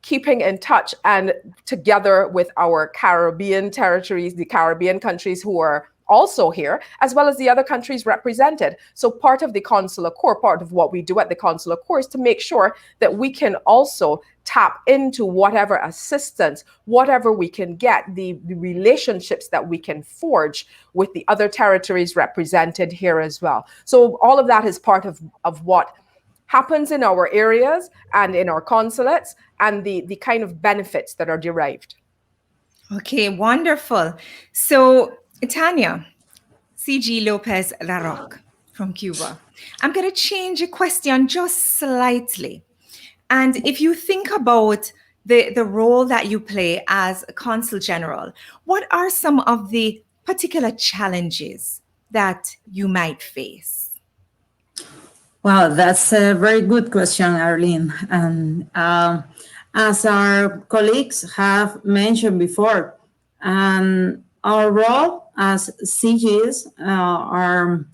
keeping in touch and together with our Caribbean territories, the Caribbean countries who are also here, as well as the other countries represented. So part of the Consular Corps, part of what we do at the Consular Corps is to make sure that we can also tap into whatever assistance, whatever we can get, the relationships that we can forge with the other territories represented here as well. So all of that is part of what happens in our areas and in our consulates and the kind of benefits that are derived. Okay, wonderful. So Tanya, CG Lopez Larroque from Cuba. I'm going to change a question just slightly. And if you think about the role that you play as a Consul General, what are some of the particular challenges that you might face? Well, that's a very good question, Arlene. And as our colleagues have mentioned before, our role as CGs, our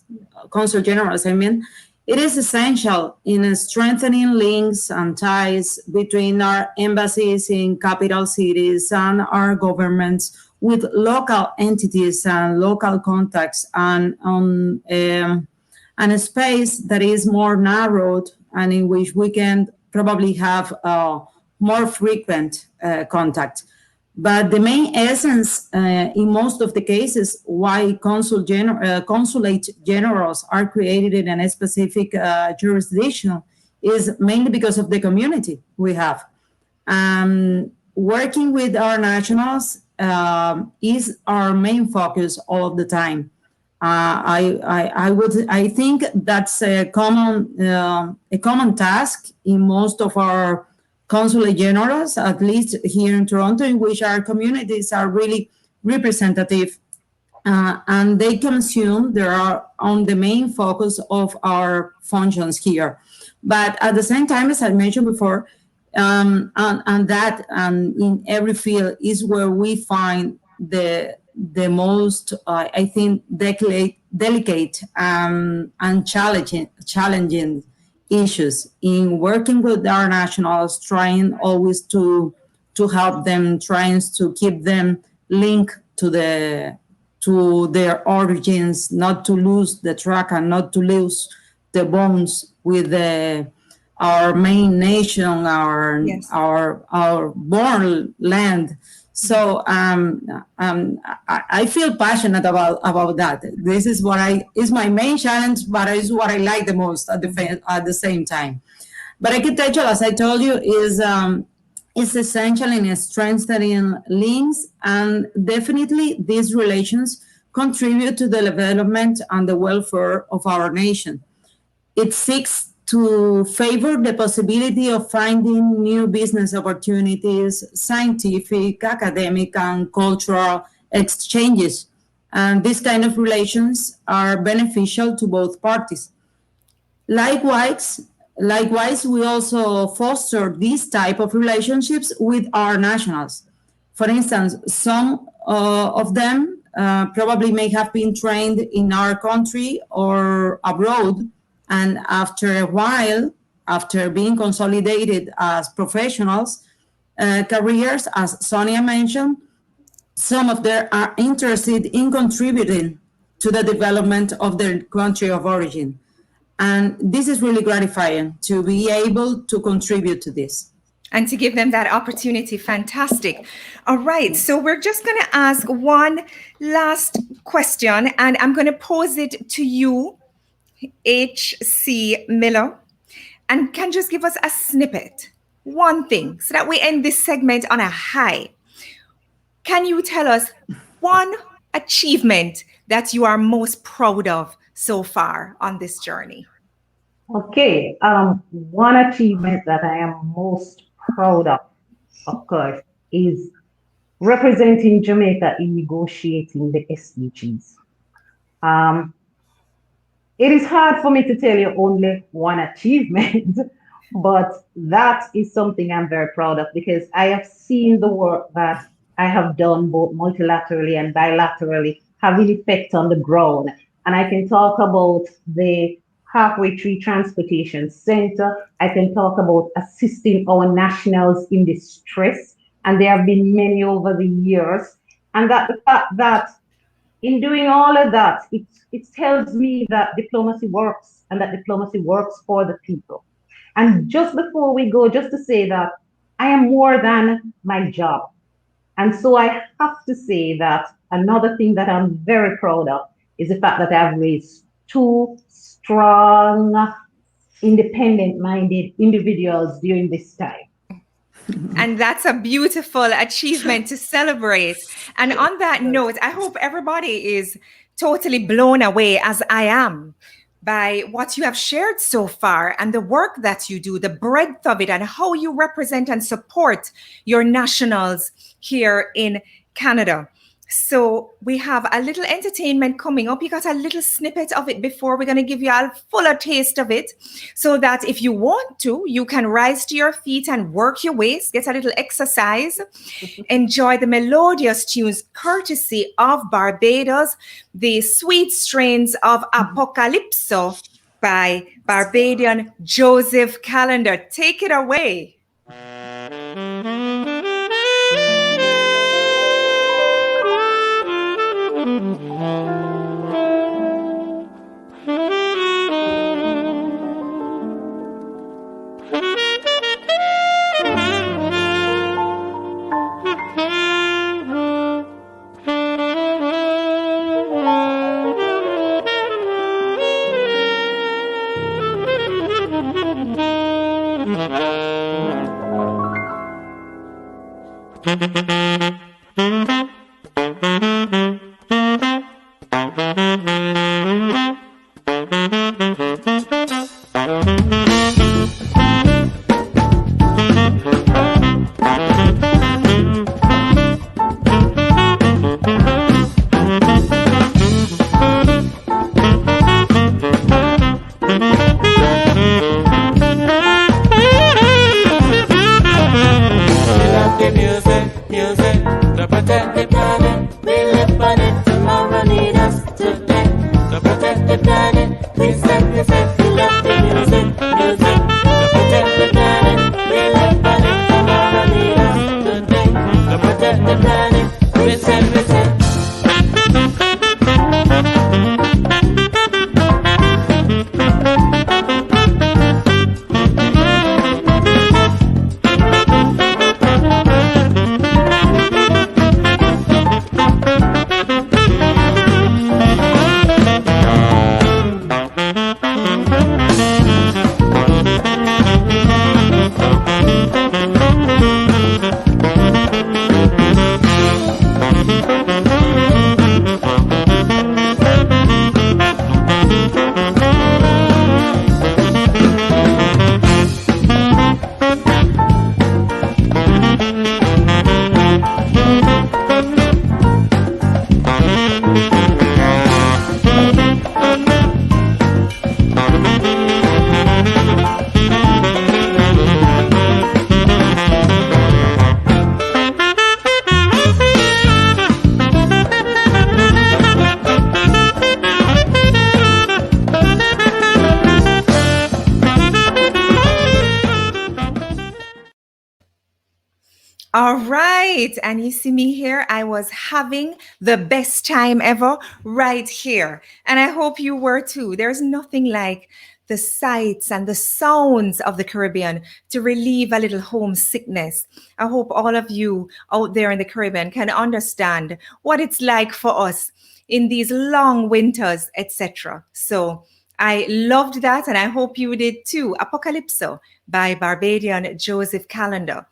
Consul Generals, it is essential in strengthening links and ties between our embassies in capital cities and our governments with local entities and local contacts, and on a space that is more narrowed and in which we can probably have more frequent contact. But the main essence in most of the cases why consulate generals are created in a specific jurisdiction is mainly because of the community we have. Working with our nationals is our main focus all of the time. I think that's a common task in most of our consulate generals, at least here in Toronto, in which our communities are really representative, and they consume. They are on the main focus of our functions here. But at the same time, as I mentioned before, and in every field is where we find the most, I think, delicate and challenging issues in working with our nationals, trying always to help them, trying to keep them linked to their origins, not to lose the track and not to lose the bonds with our main nation, our born land. So I feel passionate about that. This is is my main challenge, but it's what I like the most at the same time. But architecture, as I told you, is essential in strengthening links, and definitely these relations contribute to the development and the welfare of our nation. It seeks to favor the possibility of finding new business opportunities, scientific, academic, and cultural exchanges. And these kind of relations are beneficial to both parties. Likewise, we also foster these type of relationships with our nationals. For instance, some of them probably may have been trained in our country or abroad, and after a while, after being consolidated as professionals, careers, as Sonia mentioned, some of them are interested in contributing to the development of their country of origin. And this is really gratifying to be able to contribute to this. And to give them that opportunity. Fantastic. All right. So we're just going to ask one last question, and I'm going to pose it to you, H.C. Miller, and can just give us a snippet, one thing, so that we end this segment on a high. Can you tell us one achievement that you are most proud of so far on this journey? Okay, one achievement that I am most proud of course, is representing Jamaica in negotiating the SDGs. It is hard for me to tell you only one achievement, but that is something I'm very proud of because I have seen the work that I have done both multilaterally and bilaterally having effect on the ground. And I can talk about the Halfway Tree Transportation Center. I can talk about assisting our nationals in distress. And there have been many over the years. And that the fact that in doing all of that, it tells me that diplomacy works and that diplomacy works for the people. And just before we go, just to say that I am more than my job. And so I have to say that another thing that I'm very proud of is the fact that I've raised two strong, independent-minded individuals during this time. And that's a beautiful achievement to celebrate. And on that note, I hope everybody is totally blown away, as I am, by what you have shared so far and the work that you do, the breadth of it, and how you represent and support your nationals here in Canada. So we have a little entertainment coming up. You got a little snippet of it before. We're going to give you a fuller taste of it so that if you want to, you can rise to your feet and work your waist, get a little exercise, enjoy the melodious tunes courtesy of Barbados, the sweet strains of Apocalypso by Barbadian Joseph Callender. Take it away. All right. And you see me here. I was having the best time ever right here. And I hope you were too. There's nothing like the sights and the sounds of the Caribbean to relieve a little homesickness. I hope all of you out there in the Caribbean can understand what it's like for us in these long winters, etc. So I loved that, and I hope you did too. Apocalypso by Barbadian Joseph Callender.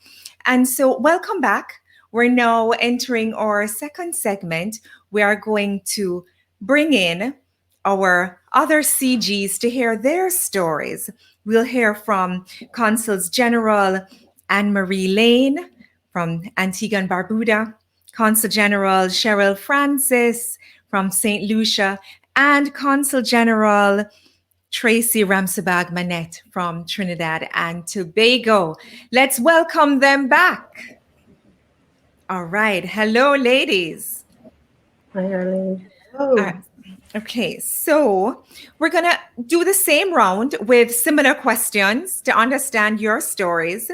And so welcome back. We're now entering our second segment. We are going to bring in our other CGs to hear their stories. We'll hear from Consuls General Anne-Marie Lane from Antigua and Barbuda, Consul General Cheryl Francis from St. Lucia, and Consul General Tracy Ramsabag Manette from Trinidad and Tobago. Let's welcome them back. All right. Hello, ladies. Hi, Arlene. Okay, so we're going to do the same round with similar questions to understand your stories.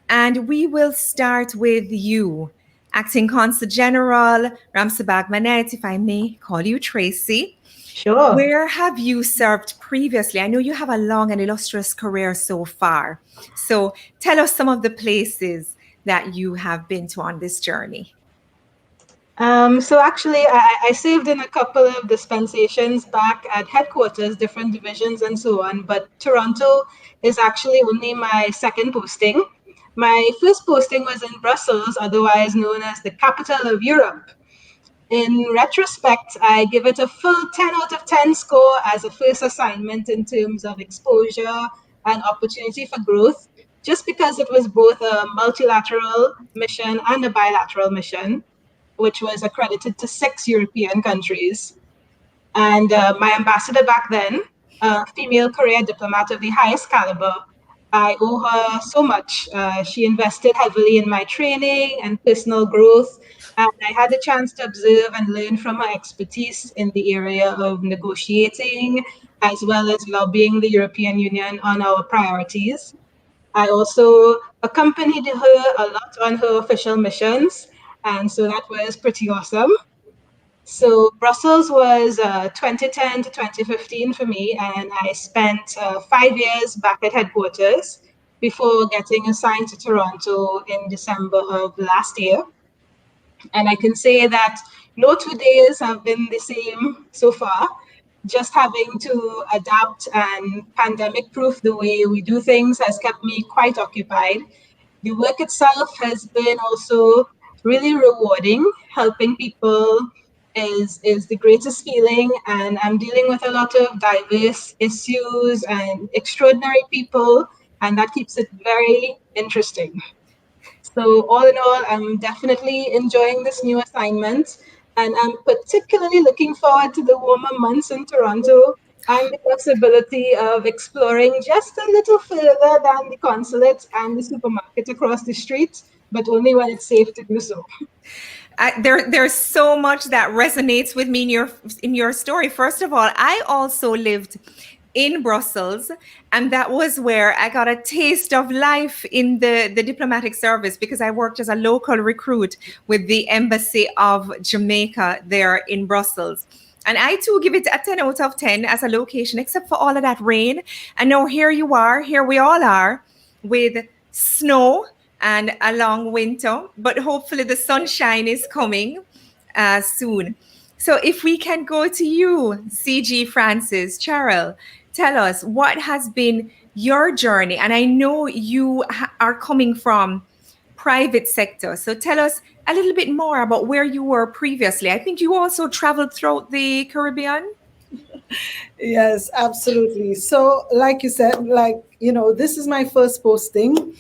And we will start with you, Acting Consul General Ramsabag Manette, if I may call you Tracy. Sure. Where have you served previously? I know you have a long and illustrious career so far. So tell us some of the places that you have been to on this journey. So actually, I served in a couple of dispensations back at headquarters, different divisions and so on, but Toronto is actually only my second posting. My first posting was in Brussels, otherwise known as the capital of Europe. In retrospect, I give it a full 10 out of 10 score as a first assignment in terms of exposure and opportunity for growth, just because it was both a multilateral mission and a bilateral mission, which was accredited to 6 European countries. And my ambassador back then, a female career diplomat of the highest caliber, I owe her so much. She invested heavily in my training and personal growth, and I had the chance to observe and learn from her expertise in the area of negotiating, as well as lobbying the European Union on our priorities. I also accompanied her a lot on her official missions, and so that was pretty awesome. So Brussels was 2010 to 2015 for me, and I spent 5 years back at headquarters before getting assigned to Toronto in December of last year. And I can say that no 2 days have been the same so far. Just having to adapt and pandemic-proof the way we do things has kept me quite occupied. The work itself has been also really rewarding. Helping people is the greatest feeling, and I'm dealing with a lot of diverse issues and extraordinary people, and that keeps it very interesting. So all in all, I'm definitely enjoying this new assignment, and I'm particularly looking forward to the warmer months in Toronto and the possibility of exploring just a little further than the consulate and the supermarket across the street, but only when it's safe to do so. There's so much that resonates with me in your story. First of all, I also lived in Brussels, and that was where I got a taste of life in the diplomatic service, because I worked as a local recruit with the Embassy of Jamaica there in Brussels. And I too give it a 10 out of 10 as a location, except for all of that rain. And now here we all are with snow and a long winter, but hopefully the sunshine is coming soon. So if we can go to you, CG Francis, Cheryl, tell us what has been your journey. And I know you are coming from private sector. So tell us a little bit more about where you were previously. I think you also traveled throughout the Caribbean. Yes, absolutely. So like you said, this is my first posting.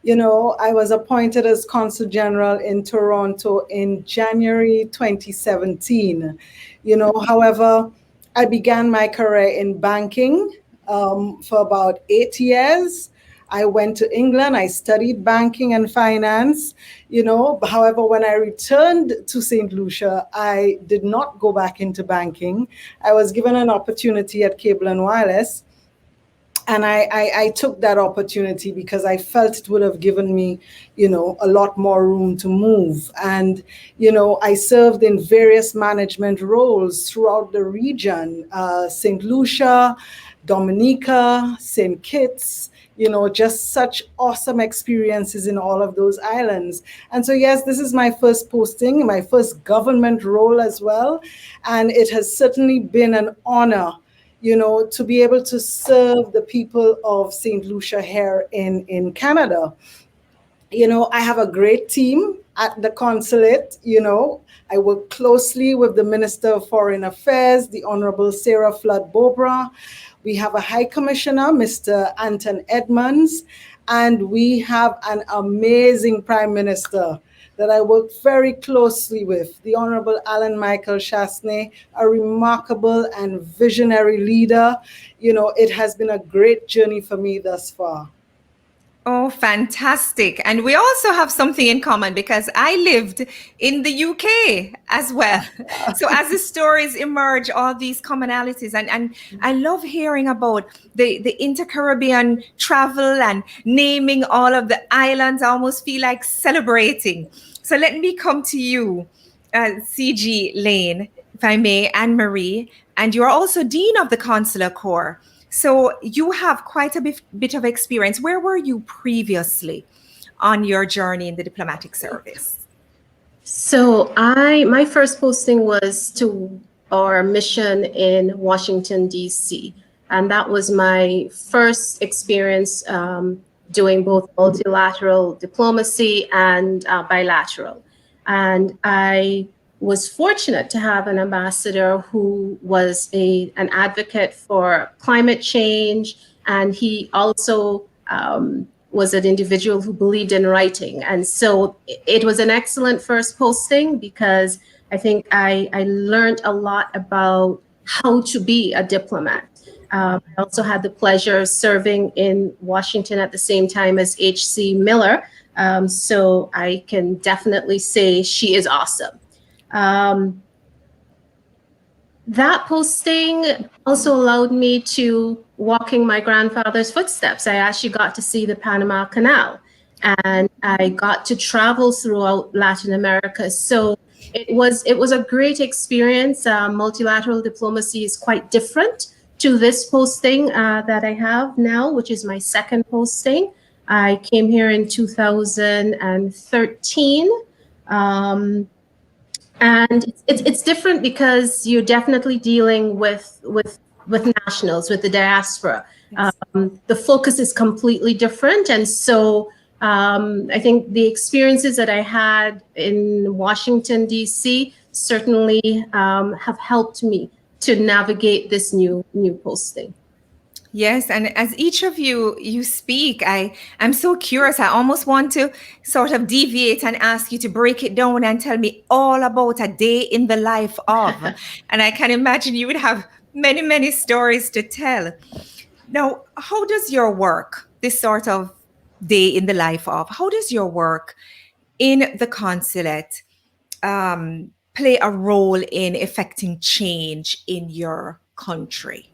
I was appointed as Consul General in Toronto in January 2017. However, I began my career in banking for about 8 years. I went to England, I studied banking and finance, However, when I returned to St. Lucia, I did not go back into banking. I was given an opportunity at Cable and Wireless. And I took that opportunity because I felt it would have given me, a lot more room to move. And, I served in various management roles throughout the region, St. Lucia, Dominica, St. Kitts, just such awesome experiences in all of those islands. And so, yes, this is my first posting, my first government role as well. And it has certainly been an honor to be able to serve the people of St. Lucia here in Canada. I have a great team at the consulate. I work closely with the Minister of Foreign Affairs, the Honorable Sarah Flood Bobra. We have a High Commissioner, Mr. Anton Edmonds, and we have an amazing Prime Minister that I work very closely with, the Honorable Alan Michael Chasney, a remarkable and visionary leader. It has been a great journey for me thus far. Oh, fantastic. And we also have something in common because I lived in the UK as well. So as the stories emerge, all these commonalities, and I love hearing about the inter-Caribbean travel and naming all of the islands. I almost feel like celebrating. So let me come to you, CG Lane, if I may, Anne-Marie, and you're also Dean of the Consular Corps. So you have quite a bit of experience. Where were you previously on your journey in the diplomatic service? So my first posting was to our mission in Washington, D.C. And that was my first experience doing both multilateral diplomacy and bilateral. And I was fortunate to have an ambassador who was an advocate for climate change, and he also was an individual who believed in writing. And so it was an excellent first posting because I think I learned a lot about how to be a diplomat. I also had the pleasure of serving in Washington at the same time as H.C. Miller. So I can definitely say she is awesome. That posting also allowed me to walk in my grandfather's footsteps. I actually got to see the Panama Canal, and I got to travel throughout Latin America. So it was a great experience. Multilateral diplomacy is quite different to this posting that I have now, which is my second posting. I came here in 2013. And it's different because you're definitely dealing with nationals, with the diaspora. Yes. The focus is completely different. And so I think the experiences that I had in Washington, D.C. certainly have helped me to navigate this new posting. Yes, and as each of you speak, I'm so curious. I almost want to sort of deviate and ask you to break it down and tell me all about a day in the life of. And I can imagine you would have many, many stories to tell. Now, how does your work, this sort of day in the life of, how does your work in the consulate play a role in effecting change in your country?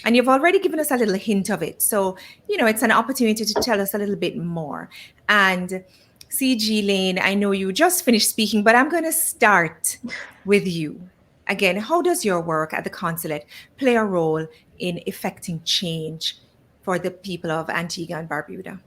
And you've already given us a little hint of it. So, it's an opportunity to tell us a little bit more. And CG Lane, I know you just finished speaking, but I'm going to start with you. Again, how does your work at the consulate play a role in effecting change for the people of Antigua and Barbuda?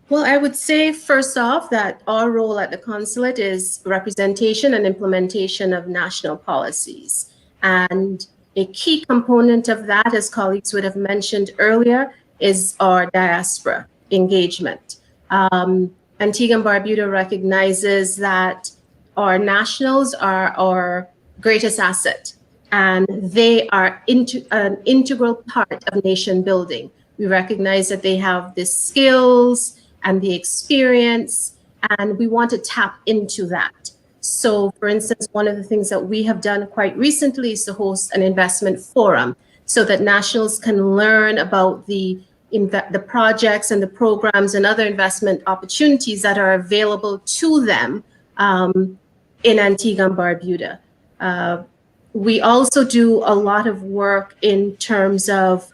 Well, I would say first off that our role at the consulate is representation and implementation of national policies. And a key component of that, as colleagues would have mentioned earlier, is our diaspora engagement. Antigua and Barbuda recognizes that our nationals are our greatest asset, and they are an integral part of nation building. We recognize that they have the skills and the experience, and we want to tap into that. So, for instance, one of the things that we have done quite recently is to host an investment forum so that nationals can learn about the projects and the programs and other investment opportunities that are available to them in Antigua and Barbuda. We also do a lot of work in terms of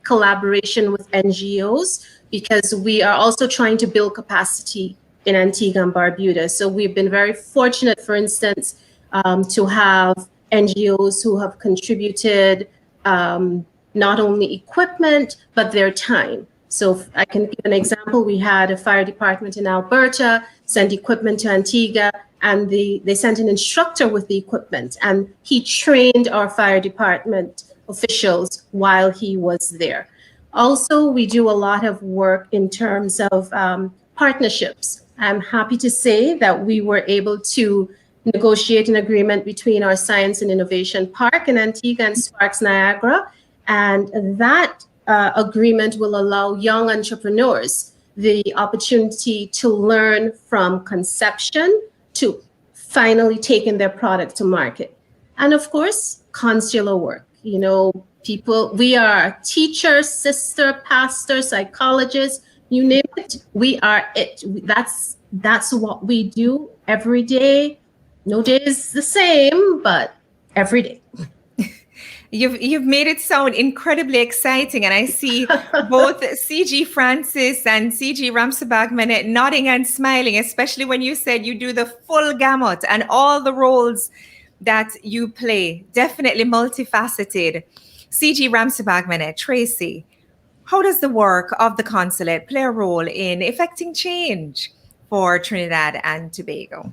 collaboration with NGOs because we are also trying to build capacity in Antigua and Barbuda. So we've been very fortunate, for instance, to have NGOs who have contributed not only equipment, but their time. So I can give an example. We had a fire department in Alberta send equipment to Antigua, and they sent an instructor with the equipment, and he trained our fire department officials while he was there. Also, we do a lot of work in terms of partnerships. I'm happy to say that we were able to negotiate an agreement between our Science and Innovation Park in Antigua and Sparks Niagara, and that agreement will allow young entrepreneurs the opportunity to learn from conception to finally taking their product to market. And of course, consular work. You know, people, we are teachers, sister, pastor, psychologists, you name it, we are it. That's what we do every day. No day is the same, but every day. You've made it sound incredibly exciting, and I see both CG Francis and CG Ramsey-Bagman nodding and smiling, especially when you said you do the full gamut and all the roles that you play. Definitely multifaceted. CG Ramsey-Bagman, Tracy, how does the work of the consulate play a role in effecting change for Trinidad and Tobago?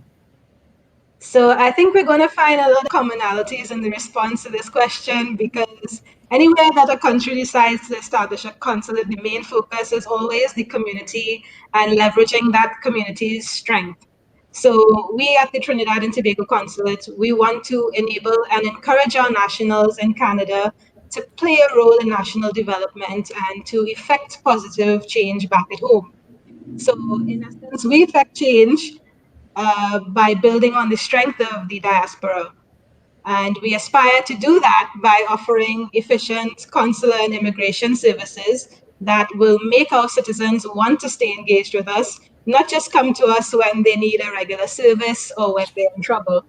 So I think we're going to find a lot of commonalities in the response to this question, because anywhere that a country decides to establish a consulate, the main focus is always the community and leveraging that community's strength. So we at the Trinidad and Tobago Consulate, we want to enable and encourage our nationals in Canada to play a role in national development and to effect positive change back at home. So in essence, we effect change by building on the strength of the diaspora. And we aspire to do that by offering efficient consular and immigration services that will make our citizens want to stay engaged with us, not just come to us when they need a regular service or when they're in trouble.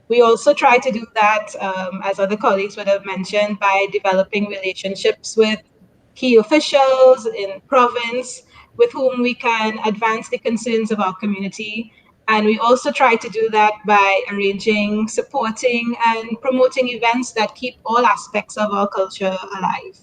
We also try to do that, as other colleagues would have mentioned, by developing relationships with key officials in province with whom we can advance the concerns of our community. And we also try to do that by arranging, supporting, and promoting events that keep all aspects of our culture alive.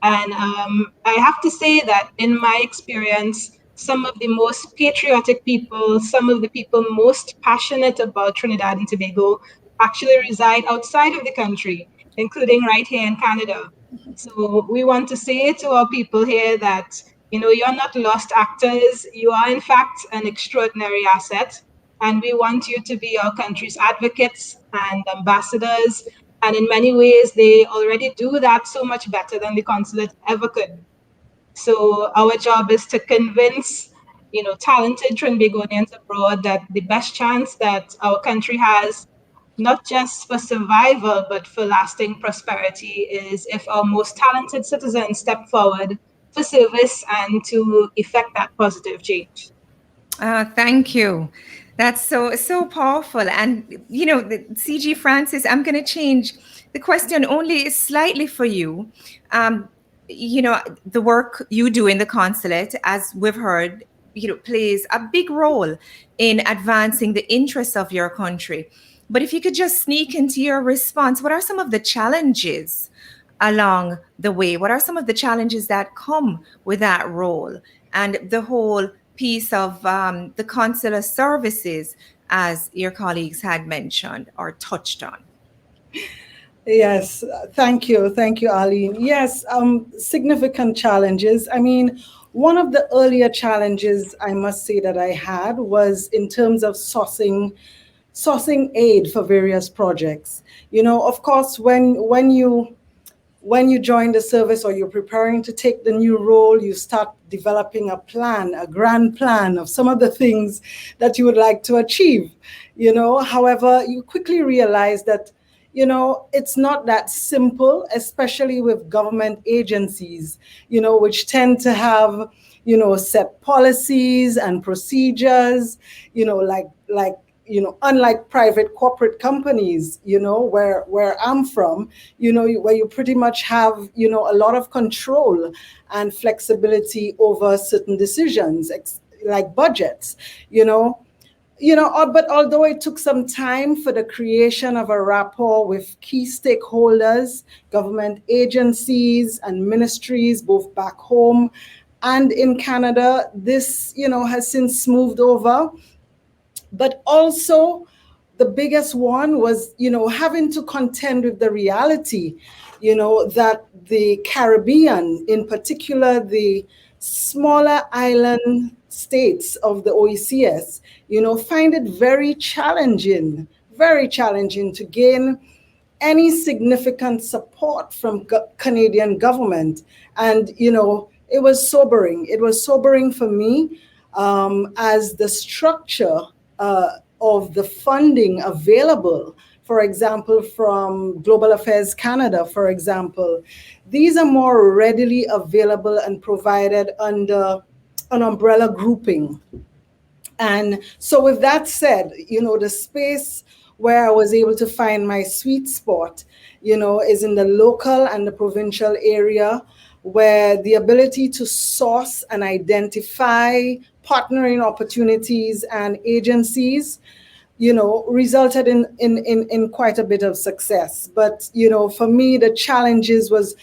And I have to say that in my experience, some of the most patriotic people, some of the people most passionate about Trinidad and Tobago actually reside outside of the country, including right here in Canada. So we want to say to our people here that, you know, you're not lost actors. You are, in fact, an extraordinary asset. And we want you to be our country's advocates and ambassadors. And in many ways, they already do that so much better than the consulate ever could. So our job is to convince, you know, talented Trinbagonians abroad that the best chance that our country has, not just for survival, but for lasting prosperity, is if our most talented citizens step forward for service and to effect that positive change. Thank you. That's so powerful. And, you know, CG Francis, I'm going to change the question only slightly for you. You know, the work you do in the consulate, as we've heard, you know, plays a big role in advancing the interests of your country. But if you could just sneak into your response, what are some of the challenges along the way? What are some of the challenges that come with that role and the whole piece of the consular services, as your colleagues had mentioned or touched on? Yes, thank you, Arlene. Yes, significant challenges. I mean, one of the earlier challenges I must say that I had was in terms of sourcing aid for various projects. You know, of course, when you join the service or you're preparing to take the new role, you start developing a plan, a grand plan of some of the things that you would like to achieve. You know, however, you quickly realize that, you know, it's not that simple, especially with government agencies, you know, which tend to have, you know, set policies and procedures, you know, like, you know, unlike private corporate companies, you know, where I'm from, you know, where you pretty much have, you know, a lot of control and flexibility over certain decisions, like budgets, you know, but although it took some time for the creation of a rapport with key stakeholders, government agencies and ministries, both back home and in Canada, this, you know, has since moved over. But also the biggest one was, you know, having to contend with the reality that the Caribbean, in particular the smaller island states of the OECS, find it very challenging to gain any significant support from Canadian government. And, it was sobering. It was sobering for me as the structure of the funding available, for example, from Global Affairs Canada, for example, these are more readily available and provided under an umbrella grouping. And so with that said, the space where I was able to find my sweet spot, is in the local and the provincial area, where the ability to source and identify partnering opportunities and agencies, resulted in quite a bit of success. But, for me, the challenges was,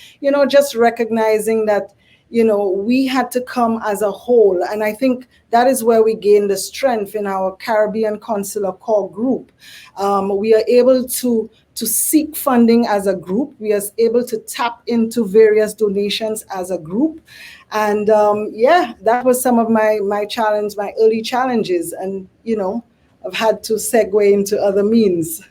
just recognizing that, we had to come as a whole. And I think that is where we gain the strength in our Caribbean Consular Core group. We are able to seek funding as a group. We are able to tap into various donations as a group. And that was some of my early challenges. And, I've had to segue into other means.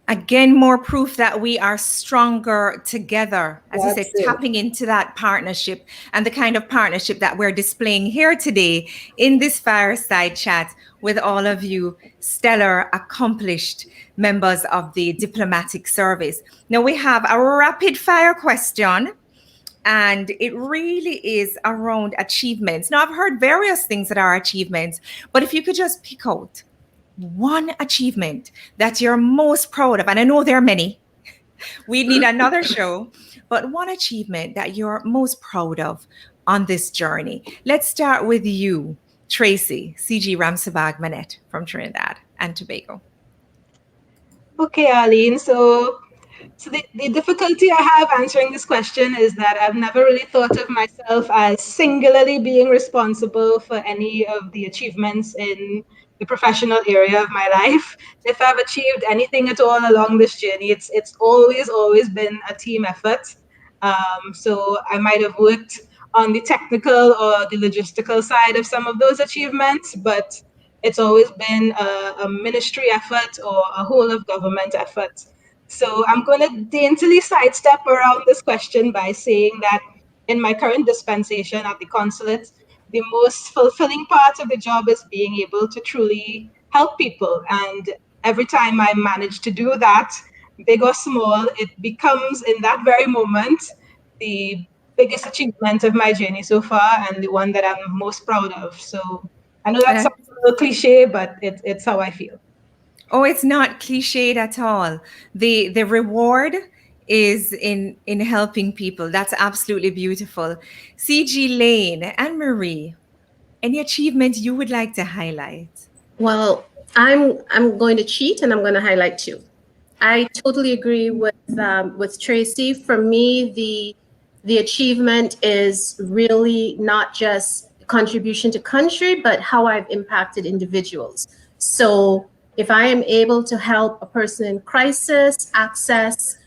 Again, more proof that we are stronger together. As you said, tapping into that partnership and the kind of partnership that we're displaying here today in this fireside chat with all of you stellar, accomplished members of the diplomatic service. Now we have a rapid fire question, and it really is around achievements. Now I've heard various things that are achievements, but if you could just pick out one achievement that you're most proud of, and I know there are many, we need another show, but one achievement that you're most proud of on this journey. Let's start with you, Tracy, CG Ramsabag Manette from Trinidad and Tobago. Okay, Arlene. So the difficulty I have answering this question is that I've never really thought of myself as singularly being responsible for any of the achievements in the professional area of my life. If I've achieved anything at all along this journey, it's always been a team effort. So I might have worked on the technical or the logistical side of some of those achievements, but it's always been a ministry effort or a whole of government effort. So I'm going to daintily sidestep around this question by saying that in my current dispensation at the consulate, the most fulfilling part of the job is being able to truly help people. And every time I manage to do that, big or small, it becomes in that very moment the biggest achievement of my journey so far and the one that I'm most proud of. So I know that sounds a little cliche, but it's how I feel. Oh, it's not cliched at all. The reward is in helping people. That's absolutely beautiful. CG Lane and Marie, any achievement you would like to highlight? Well, I'm going to cheat and I'm going to highlight two. I totally agree with Tracy. For me, the achievement is really not just contribution to country, but how I've impacted individuals. So if I am able to help a person in crisis access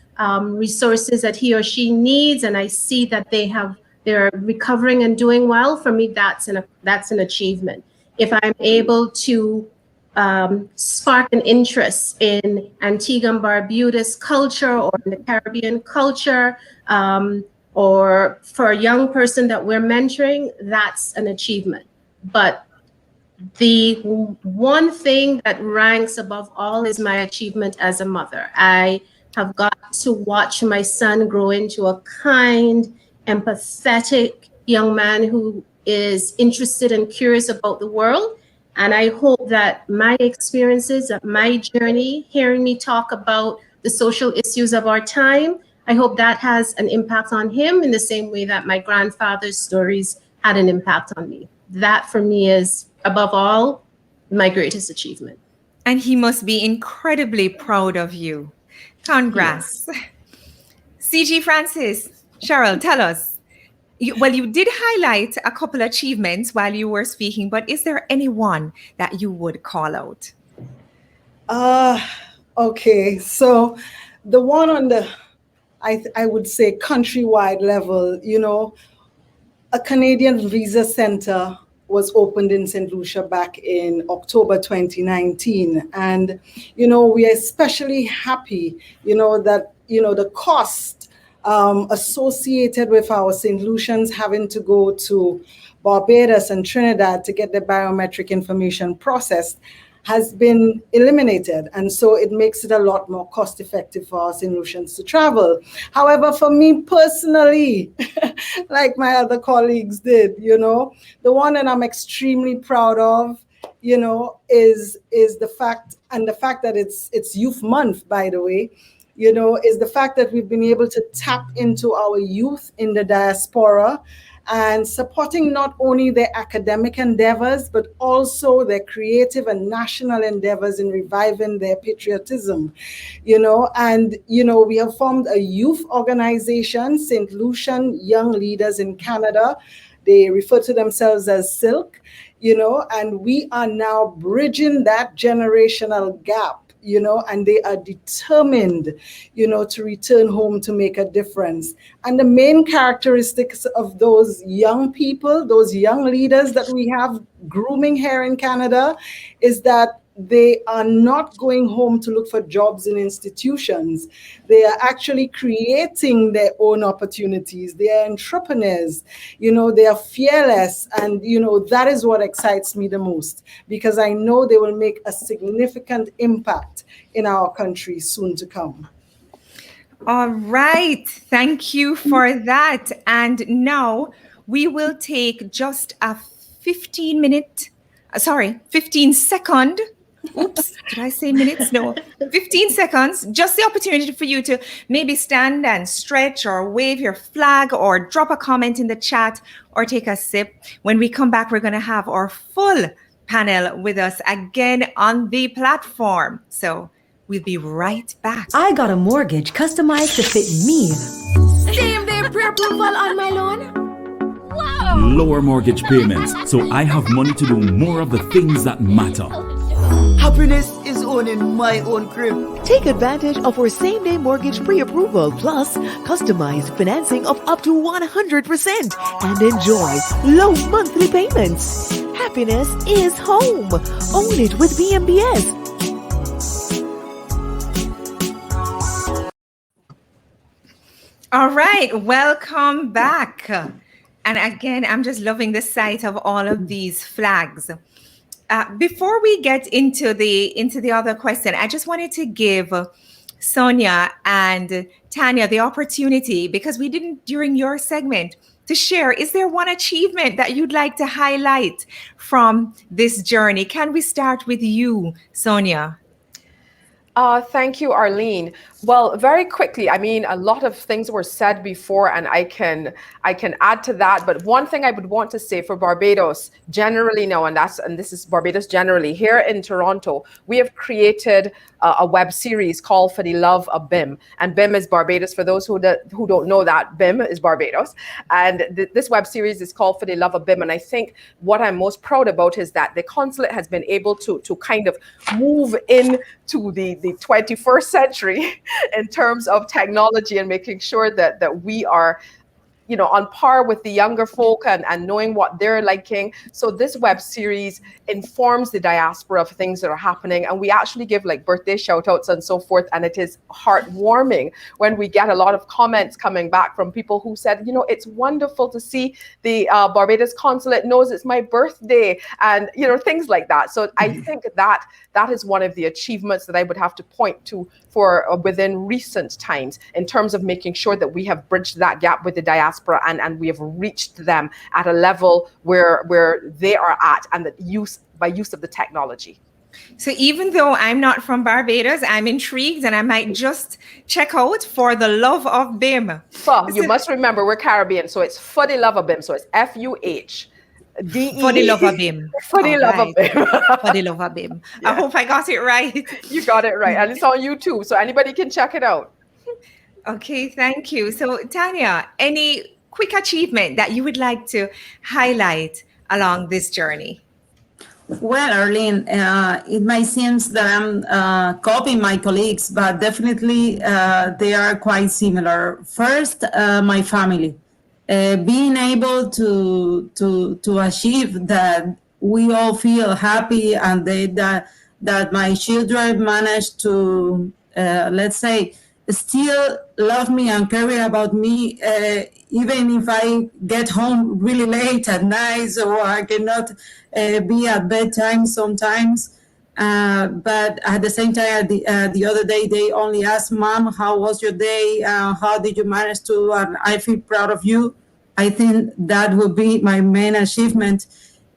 resources that he or she needs, and I see that they're recovering and doing well, for me, that's an achievement. If I'm able to spark an interest in Antigua and Barbuda's culture or in the Caribbean culture, or for a young person that we're mentoring, that's an achievement. But the one thing that ranks above all is my achievement as a mother. I have got to watch my son grow into a kind, empathetic young man who is interested and curious about the world. And I hope that my experiences, that my journey, hearing me talk about the social issues of our time, I hope that has an impact on him in the same way that my grandfather's stories had an impact on me. That for me is, above all, my greatest achievement. And he must be incredibly proud of you. Congrats. Yes. CG Francis, Cheryl, tell us. You did highlight a couple achievements while you were speaking, but is there any one that you would call out? Okay, so the one on I would say, countrywide level, a Canadian Visa Center was opened in St. Lucia back in October 2019. And, we are especially happy, that, the cost associated with our St. Lucians having to go to Barbados and Trinidad to get their biometric information processed has been eliminated. And so it makes it a lot more cost effective for our St. Lucians to travel. However, for me personally, like my other colleagues did, the one that I'm extremely proud of, is the fact that it's Youth Month, by the way, is the fact that we've been able to tap into our youth in the diaspora and supporting not only their academic endeavors, but also their creative and national endeavors in reviving their patriotism, and, we have formed a youth organization, St. Lucian Young Leaders in Canada. They refer to themselves as SILK, and we are now bridging that generational gap, and they are determined, to return home to make a difference. And the main characteristics of those young people, those young leaders that we have grooming here in Canada, is that they are not going home to look for jobs in institutions. They are actually creating their own opportunities. They are entrepreneurs, they are fearless. And, that is what excites me the most, because I know they will make a significant impact in our country soon to come. All right. Thank you for that. And now we will take just a 15-second. Oops, did I say minutes? No, 15 seconds, just the opportunity for you to maybe stand and stretch or wave your flag or drop a comment in the chat or take a sip. When we come back, we're going to have our full panel with us again on the platform. So we'll be right back. I got a mortgage customized to fit me. Same day pre-approval on my loan. Wow! Lower mortgage payments, so I have money to do more of the things that matter. Happiness is owning my own crib. Take advantage of our same-day mortgage pre-approval plus customized financing of up to 100% and enjoy low monthly payments. Happiness is home. Own it with BMBS. All right, welcome back. And again, I'm just loving the sight of all of these flags. Before we get into the other question, I just wanted to give Sonia and Tanya the opportunity, because we didn't during your segment, to share. Is there one achievement that you'd like to highlight from this journey? Can we start with you, Sonia? Thank you, Arlene. Well, very quickly, I mean, a lot of things were said before, and I can add to that. But one thing I would want to say for Barbados generally now, and this is Barbados generally, here in Toronto, we have created a web series called For the Love of BIM. And BIM is Barbados. For those who don't know that, BIM is Barbados. And this web series is called For the Love of BIM. And I think what I'm most proud about is that the consulate has been able to kind of move into the 21st century in terms of technology and making sure that we are on par with the younger folk and knowing what they're liking. So this web series informs the diaspora of things that are happening. And we actually give like birthday shout outs and so forth. And it is heartwarming when we get a lot of comments coming back from people who said, it's wonderful to see the Barbados consulate knows it's my birthday and, things like that. So I think that is one of the achievements that I would have to point to for within recent times in terms of making sure that we have bridged that gap with the diaspora and we have reached them at a level where they are at and by use of the technology. So even though I'm not from Barbados, I'm intrigued and I might just check out For the Love of BIM. So you must remember we're Caribbean, so it's For the Love of BIM. So it's FUH. For the Love of BIM. For the Love of BIM. For the Love of BIM. Yeah. I hope I got it right. You got it right. And it's on YouTube, so anybody can check it out. Okay, thank you. So Tanya, any quick achievement that you would like to highlight along this journey? Well, Arlene, it might seem that I'm copying my colleagues, but definitely they are quite similar. First, my family. Being able to achieve that we all feel happy and that my children managed to, let's say, still love me and care about me, even if I get home really late at night or I cannot be at bedtime sometimes. But at the same time, the other day, they only asked, Mom, how was your day? How did you manage to? And I feel proud of you. I think that would be my main achievement.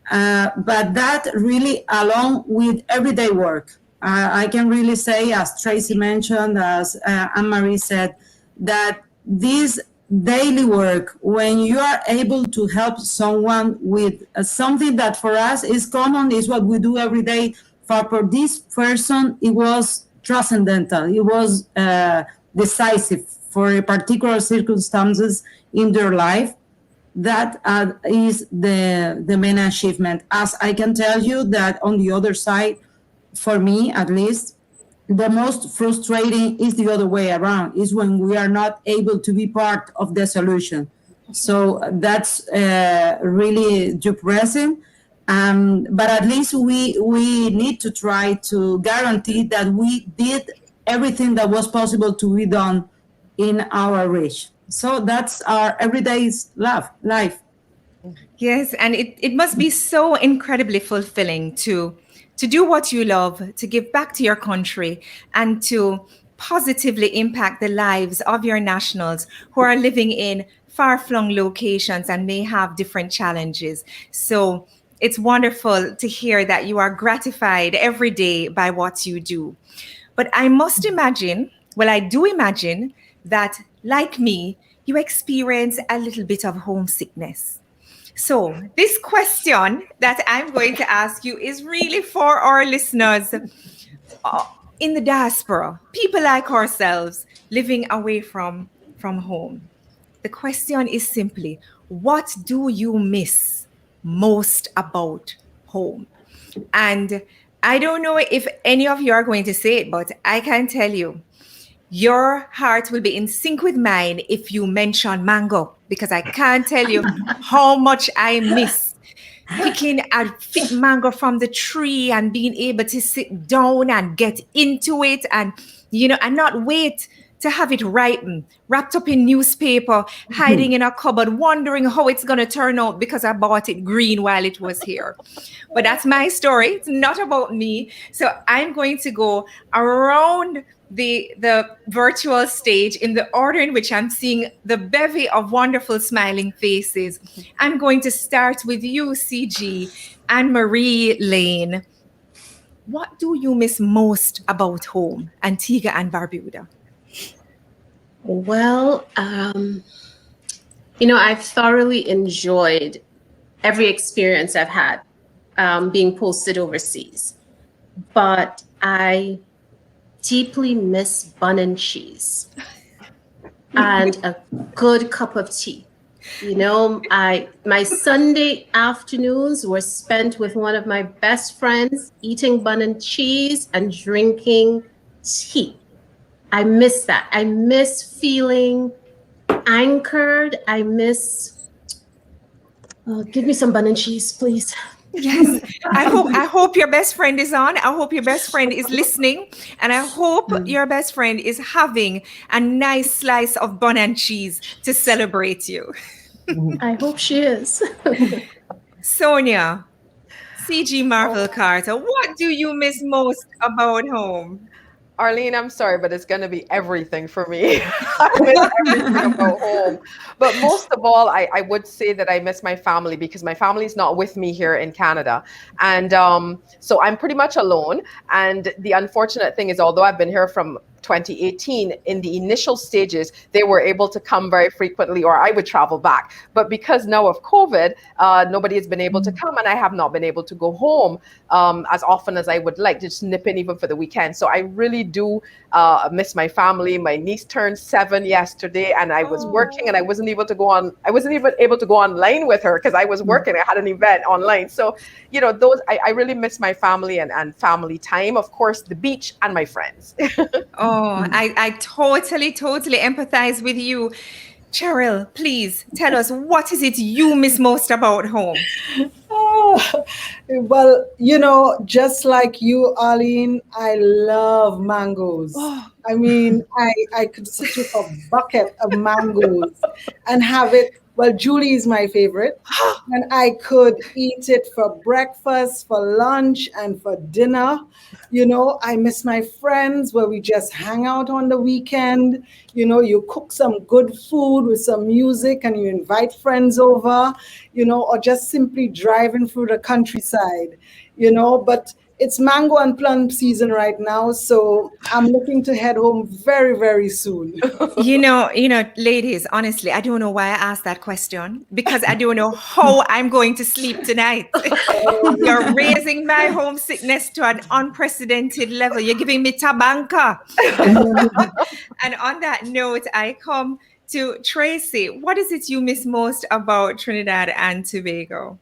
But that really, along with everyday work, I can really say, as Tracy mentioned, as Anne-Marie said, that this daily work, when you are able to help someone with something that for us is common, is what we do every day. For this person, it was transcendental. It was decisive for particular circumstances in their life. That is the main achievement. As I can tell you that on the other side, for me at least, the most frustrating is the other way around, is when we are not able to be part of the solution. So that's really depressing. But at least we need to try to guarantee that we did everything that was possible to be done in our reach. So that's our everyday life. Yes, and it must be so incredibly fulfilling to do what you love, to give back to your country, and to positively impact the lives of your nationals who are living in far-flung locations and may have different challenges. So it's wonderful to hear that you are gratified every day by what you do. But I must imagine, well, I do imagine that, like me, you experience a little bit of homesickness. So this question that I'm going to ask you is really for our listeners in the diaspora, people like ourselves living away from home. The question is simply, what do you miss most about home? And I don't know if any of you are going to say it, but I can tell you, your heart will be in sync with mine if you mention mango, because I can't tell you how much I miss picking a fit mango from the tree and being able to sit down and get into it and, and not wait to have it ripen, wrapped up in newspaper, hiding in a cupboard, wondering how it's going to turn out because I bought it green while it was here. But that's my story. It's not about me. So I'm going to go around the virtual stage in the order in which I'm seeing the bevy of wonderful smiling faces. I'm going to start with you, CG, Anne-Marie, Lane. What do you miss most about home, Antigua and Barbuda? Well, I've thoroughly enjoyed every experience I've had being posted overseas, but I deeply miss bun and cheese and a good cup of tea. My Sunday afternoons were spent with one of my best friends, eating bun and cheese and drinking tea. I miss that. I miss feeling anchored. I miss, give me some bun and cheese, please. Yes, I hope your best friend is on. I hope your best friend is listening. And I hope your best friend is having a nice slice of bun and cheese to celebrate you. I hope she is. Sonia, CG Marvel Carter, what do you miss most about home? Arlene, I'm sorry, but it's going to be everything for me. I miss everything about home. But most of all, I would say that I miss my family because my family is not with me here in Canada. And so I'm pretty much alone. And the unfortunate thing is, although I've been here from 2018, in the initial stages, they were able to come very frequently, or I would travel back. But because now of COVID, nobody has been able to come, and I have not been able to go home as often as I would like, just nip in even for the weekend. So I really do miss my family. My niece turned 7 yesterday, and I was working, and I wasn't even able to go online with her because I was working. I had an event online. So, you know, I really miss my family and family time. Of course, the beach and my friends. Oh, I totally empathize with you. Cheryl, please tell us, what is it you miss most about home? Oh, well, you know, just like you, Arlene, I love mangoes. I mean, I could sit with a bucket of mangoes and have it. Well, Julie is my favorite, and I could eat it for breakfast, for lunch, and for dinner. You know, I miss my friends where we just hang out on the weekend. You know, you cook some good food with some music and you invite friends over, you know, or just simply driving through the countryside, you know. But it's mango and plum season right now, so I'm looking to head home very, very soon. You know, ladies, honestly, I don't know why I asked that question, because I don't know how I'm going to sleep tonight. You're raising my homesickness to an unprecedented level. You're giving me tabanka. And on that note, I come to Tracy. What is it you miss most about Trinidad and Tobago?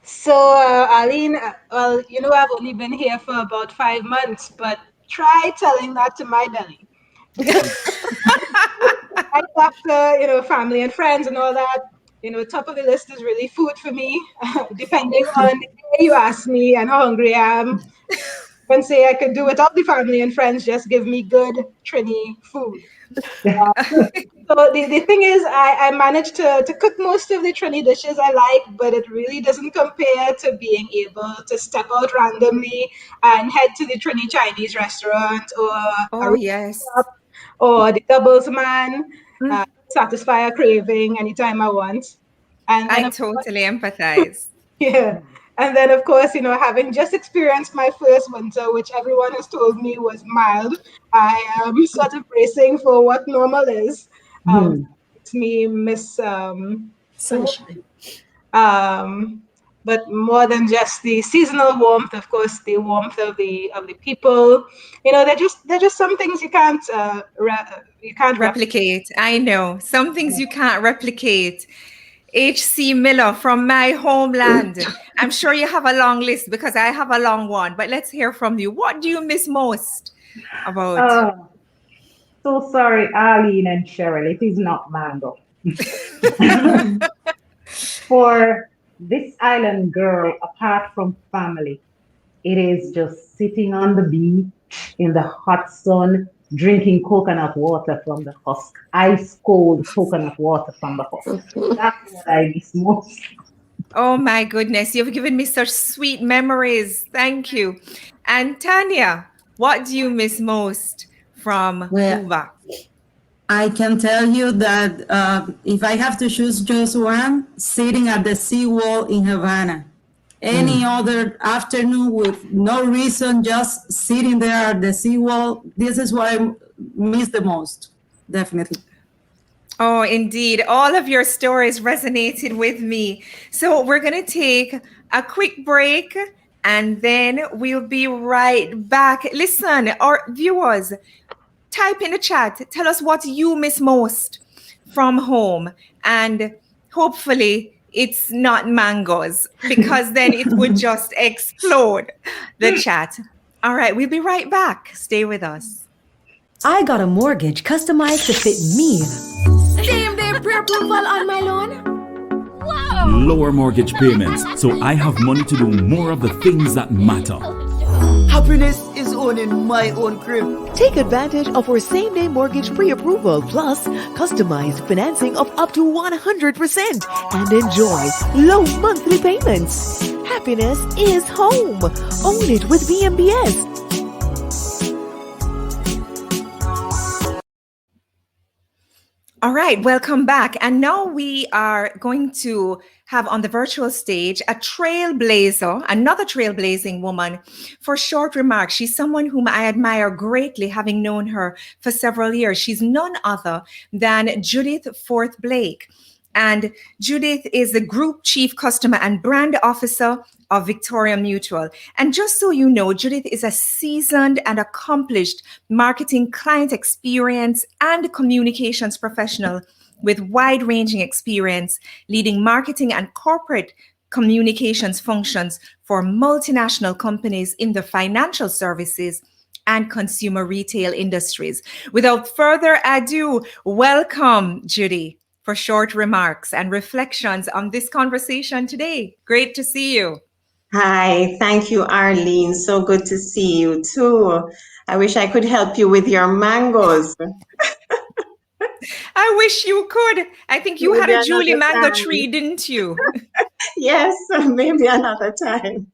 So, Arlene, well, you know, I've only been here for about 5 months, but try telling that to my belly. Right after, you know, family and friends and all that, you know, top of the list is really food for me, depending on the day you ask me and how hungry I am. I can say I could do without the family and friends, just give me good Trini food. So the thing is, I managed to cook most of the Trini dishes I like, but it really doesn't compare to being able to step out randomly and head to the Trini Chinese restaurant or or the Doubles Man, satisfy a craving anytime I want. And I totally empathize. Yeah. And then, of course, you know, having just experienced my first winter, which everyone has told me was mild, I am sort of bracing for what normal is. Makes me miss sunshine. But more than just the seasonal warmth, of course, the warmth of the people. You know, they're just some things you can't replicate. I know some things you can't replicate. H.C. Miller from my homeland. I'm sure you have a long list because I have a long one, but let's hear from you. What do you miss most about? So sorry, Arlene and Cheryl, it is not mango. For this island girl, apart from family, it is just sitting on the beach in the hot sun, drinking coconut water from the husk, ice cold coconut water from the husk. That's what I miss most. Oh my goodness, you've given me such sweet memories. Thank you. And Tanya, what do you miss most from Cuba? I can tell you that if I have to choose just one, sitting at the seawall in Havana. Any other afternoon with no reason, just sitting there at the seawall, this is what I miss the most, definitely. Oh, indeed. All of your stories resonated with me. So we're going to take a quick break and then we'll be right back. Listen, our viewers, type in the chat. Tell us what you miss most from home. And hopefully it's not mangoes, because then it would just explode the chat. All right, we'll be right back. Stay with us. I got a mortgage customized to fit me. Same day pre-approval on my loan. Wow! Lower mortgage payments, so I have money to do more of the things that matter. Happiness is owning my own crib. Take advantage of our same-day mortgage pre-approval plus customized financing of up to 100% and enjoy low monthly payments. Happiness is home. Own it with VMBS. All right, welcome back. And now we are going to have on the virtual stage a trailblazer, another trailblazing woman for short remarks. She's someone whom I admire greatly, having known her for several years. She's none other than Judith Forth Blake. And Judith is the Group Chief Customer and Brand Officer of Victoria Mutual. And just so you know, Judith is a seasoned and accomplished marketing, client experience, and communications professional with wide-ranging experience leading marketing and corporate communications functions for multinational companies in the financial services and consumer retail industries. Without further ado, welcome, Judy, for short remarks and reflections on this conversation today. Great to see you. Hi, thank you, Arlene. So good to see you too. I wish I could help you with your mangoes. I wish you could. I think you Maybe had a Julie mango time. tree, didn't you? Yes, maybe another time.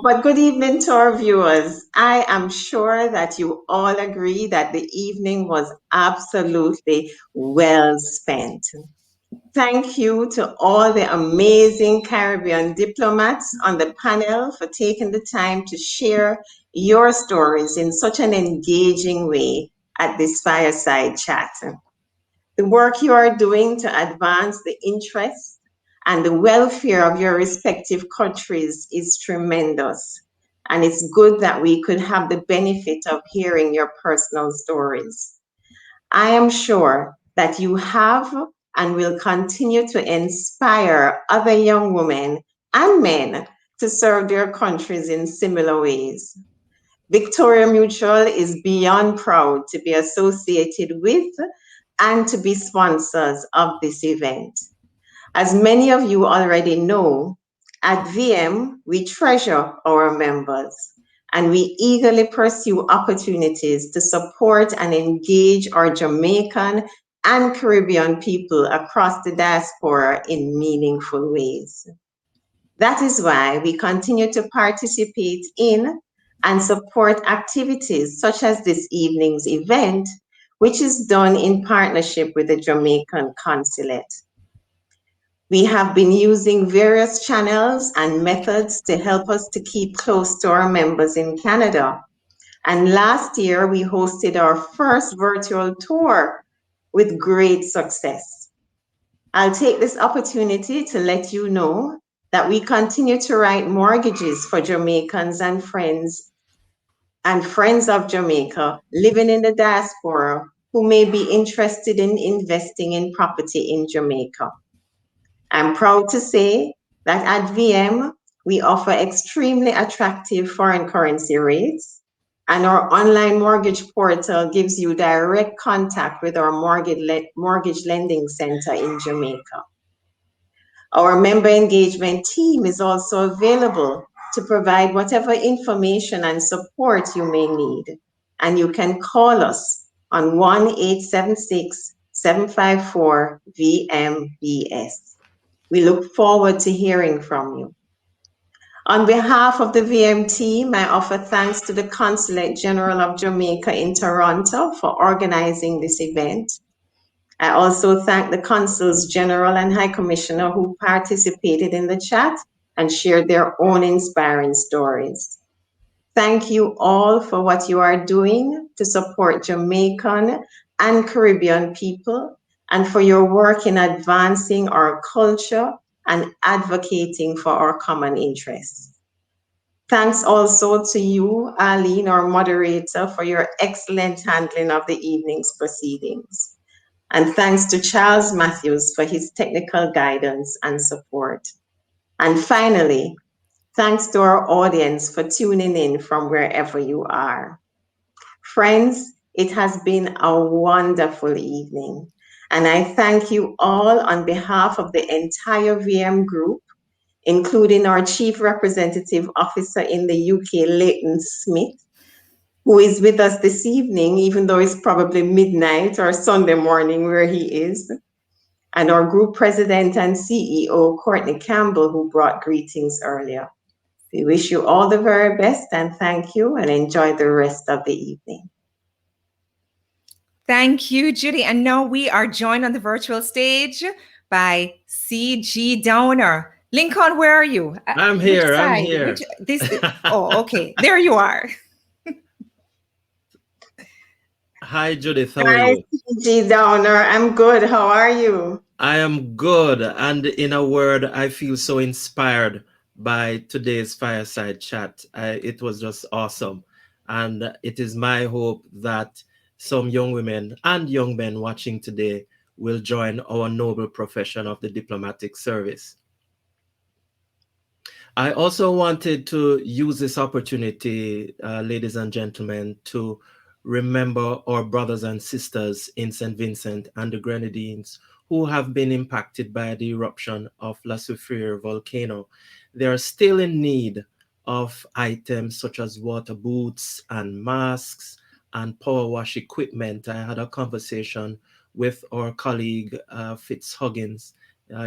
But good evening to our viewers. I am sure that you all agree that the evening was absolutely well spent. Thank you to all the amazing Caribbean diplomats on the panel for taking the time to share your stories in such an engaging way at this fireside chat. The work you are doing to advance the interests and the welfare of your respective countries is tremendous. And it's good that we could have the benefit of hearing your personal stories. I am sure that you have and will continue to inspire other young women and men to serve their countries in similar ways. Victoria Mutual is beyond proud to be associated with and to be sponsors of this event. As many of you already know, at VM, we treasure our members and we eagerly pursue opportunities to support and engage our Jamaican and Caribbean people across the diaspora in meaningful ways. That is why we continue to participate in and support activities such as this evening's event, which is done in partnership with the Jamaican Consulate. We have been using various channels and methods to help us to keep close to our members in Canada. And last year, we hosted our first virtual tour with great success. I'll take this opportunity to let you know that we continue to write mortgages for Jamaicans and friends of Jamaica living in the diaspora who may be interested in investing in property in Jamaica. I'm proud to say that at VM, we offer extremely attractive foreign currency rates, and our online mortgage portal gives you direct contact with our mortgage lending center in Jamaica. Our member engagement team is also available to provide whatever information and support you may need, and you can call us on 1-876-754-VMBS. We look forward to hearing from you. On behalf of the VM team, I offer thanks to the Consulate General of Jamaica in Toronto for organizing this event. I also thank the Consuls General and High Commissioner who participated in the chat and shared their own inspiring stories. Thank you all for what you are doing to support Jamaican and Caribbean people, and for your work in advancing our culture and advocating for our common interests. Thanks also to you, Arlene, our moderator, for your excellent handling of the evening's proceedings. And thanks to Charles Matthews for his technical guidance and support. And finally, thanks to our audience for tuning in from wherever you are. Friends, it has been a wonderful evening. And I thank you all on behalf of the entire VM group, including our Chief Representative Officer in the UK, Leighton Smith, who is with us this evening, even though it's probably midnight or Sunday morning where he is, and our Group President and CEO, Courtney Campbell, who brought greetings earlier. We wish you all the very best and thank you, and enjoy the rest of the evening. Thank you, Judy. And now we are joined on the virtual stage by CG Downer. Lincoln, where are you? I'm here. I'm here. Oh, okay. There you are. Hi, Judith. How are you? CG Downer. I'm good. How are you? I am good. And in a word, I feel so inspired by today's fireside chat. It was just awesome. And it is my hope that some young women and young men watching today will join our noble profession of the diplomatic service. I also wanted to use this opportunity, ladies and gentlemen, to remember our brothers and sisters in St. Vincent and the Grenadines who have been impacted by the eruption of La Soufriere volcano. They are still in need of items such as water boots and masks and power wash equipment. I had a conversation with our colleague Fitz Huggins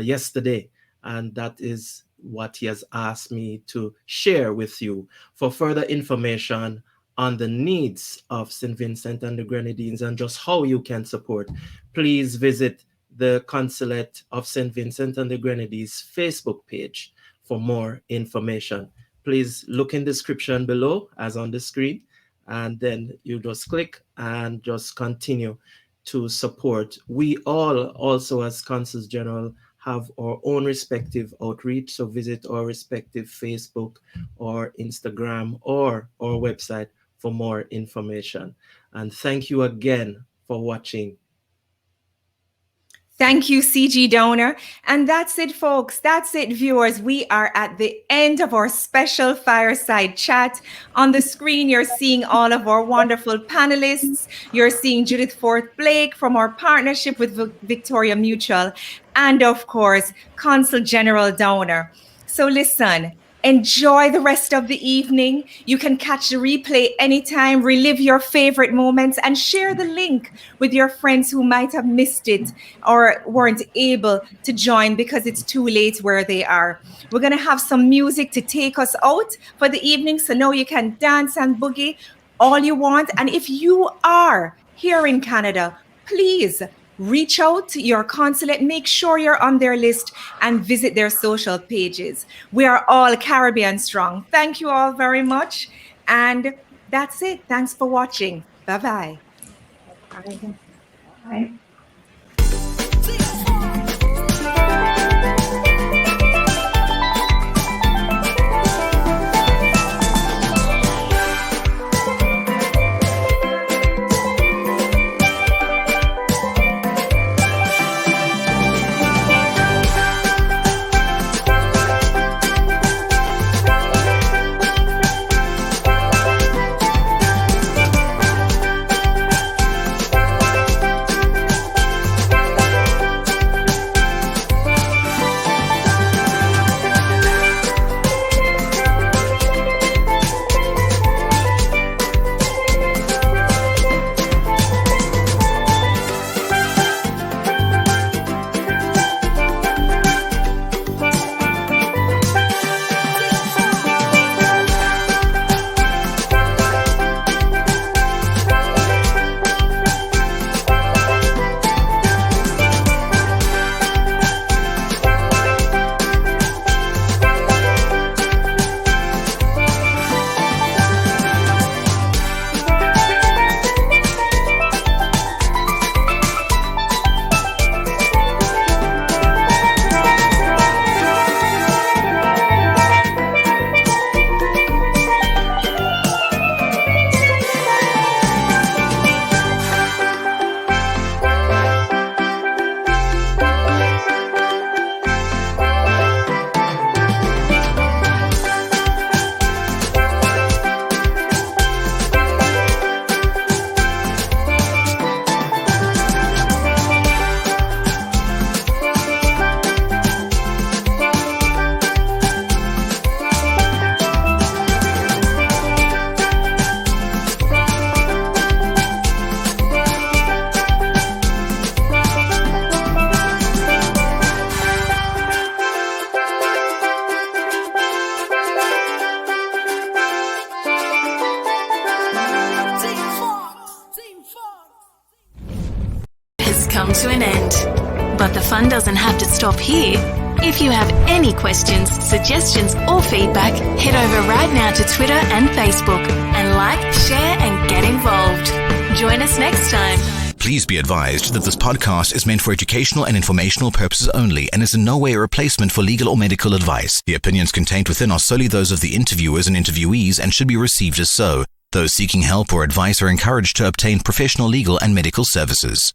yesterday, and that is what he has asked me to share with you. For further information on the needs of St. Vincent and the Grenadines and just how you can support, please visit the Consulate of St. Vincent and the Grenadines Facebook page for more information. Please look in the description below as on the screen, and then you just click and just continue to support. We all also as Consuls General have our own respective outreach, so visit our respective Facebook or Instagram or our website for more information. And thank you again for watching. Thank you, CG Downer. And that's it, folks. That's it, viewers. We are at the end of our special fireside chat. On the screen, you're seeing all of our wonderful panelists. You're seeing Judith Forth-Blake from our partnership with Victoria Mutual. And of course, Consul General Downer. So listen, enjoy the rest of the evening. You can catch the replay anytime, relive your favorite moments, and share the link with your friends who might have missed it or weren't able to join because it's too late where they are. We're going to have some music to take us out for the evening, so now you can dance and boogie all you want. And if you are here in Canada, please reach out to your consulate, make sure you're on their list, and visit their social pages. We are all Caribbean strong. Thank you all very much. And that's it. Thanks for watching. Bye-bye. Bye. end. But the fun doesn't have to stop here. If you have any questions, suggestions, or feedback, head over right now to Twitter and Facebook and like, share, and get involved. Join us next time. Please be advised that this podcast is meant for educational and informational purposes only and is in no way a replacement for legal or medical advice. The opinions contained within are solely those of the interviewers and interviewees and should be received as so. Those seeking help or advice are encouraged to obtain professional legal and medical services.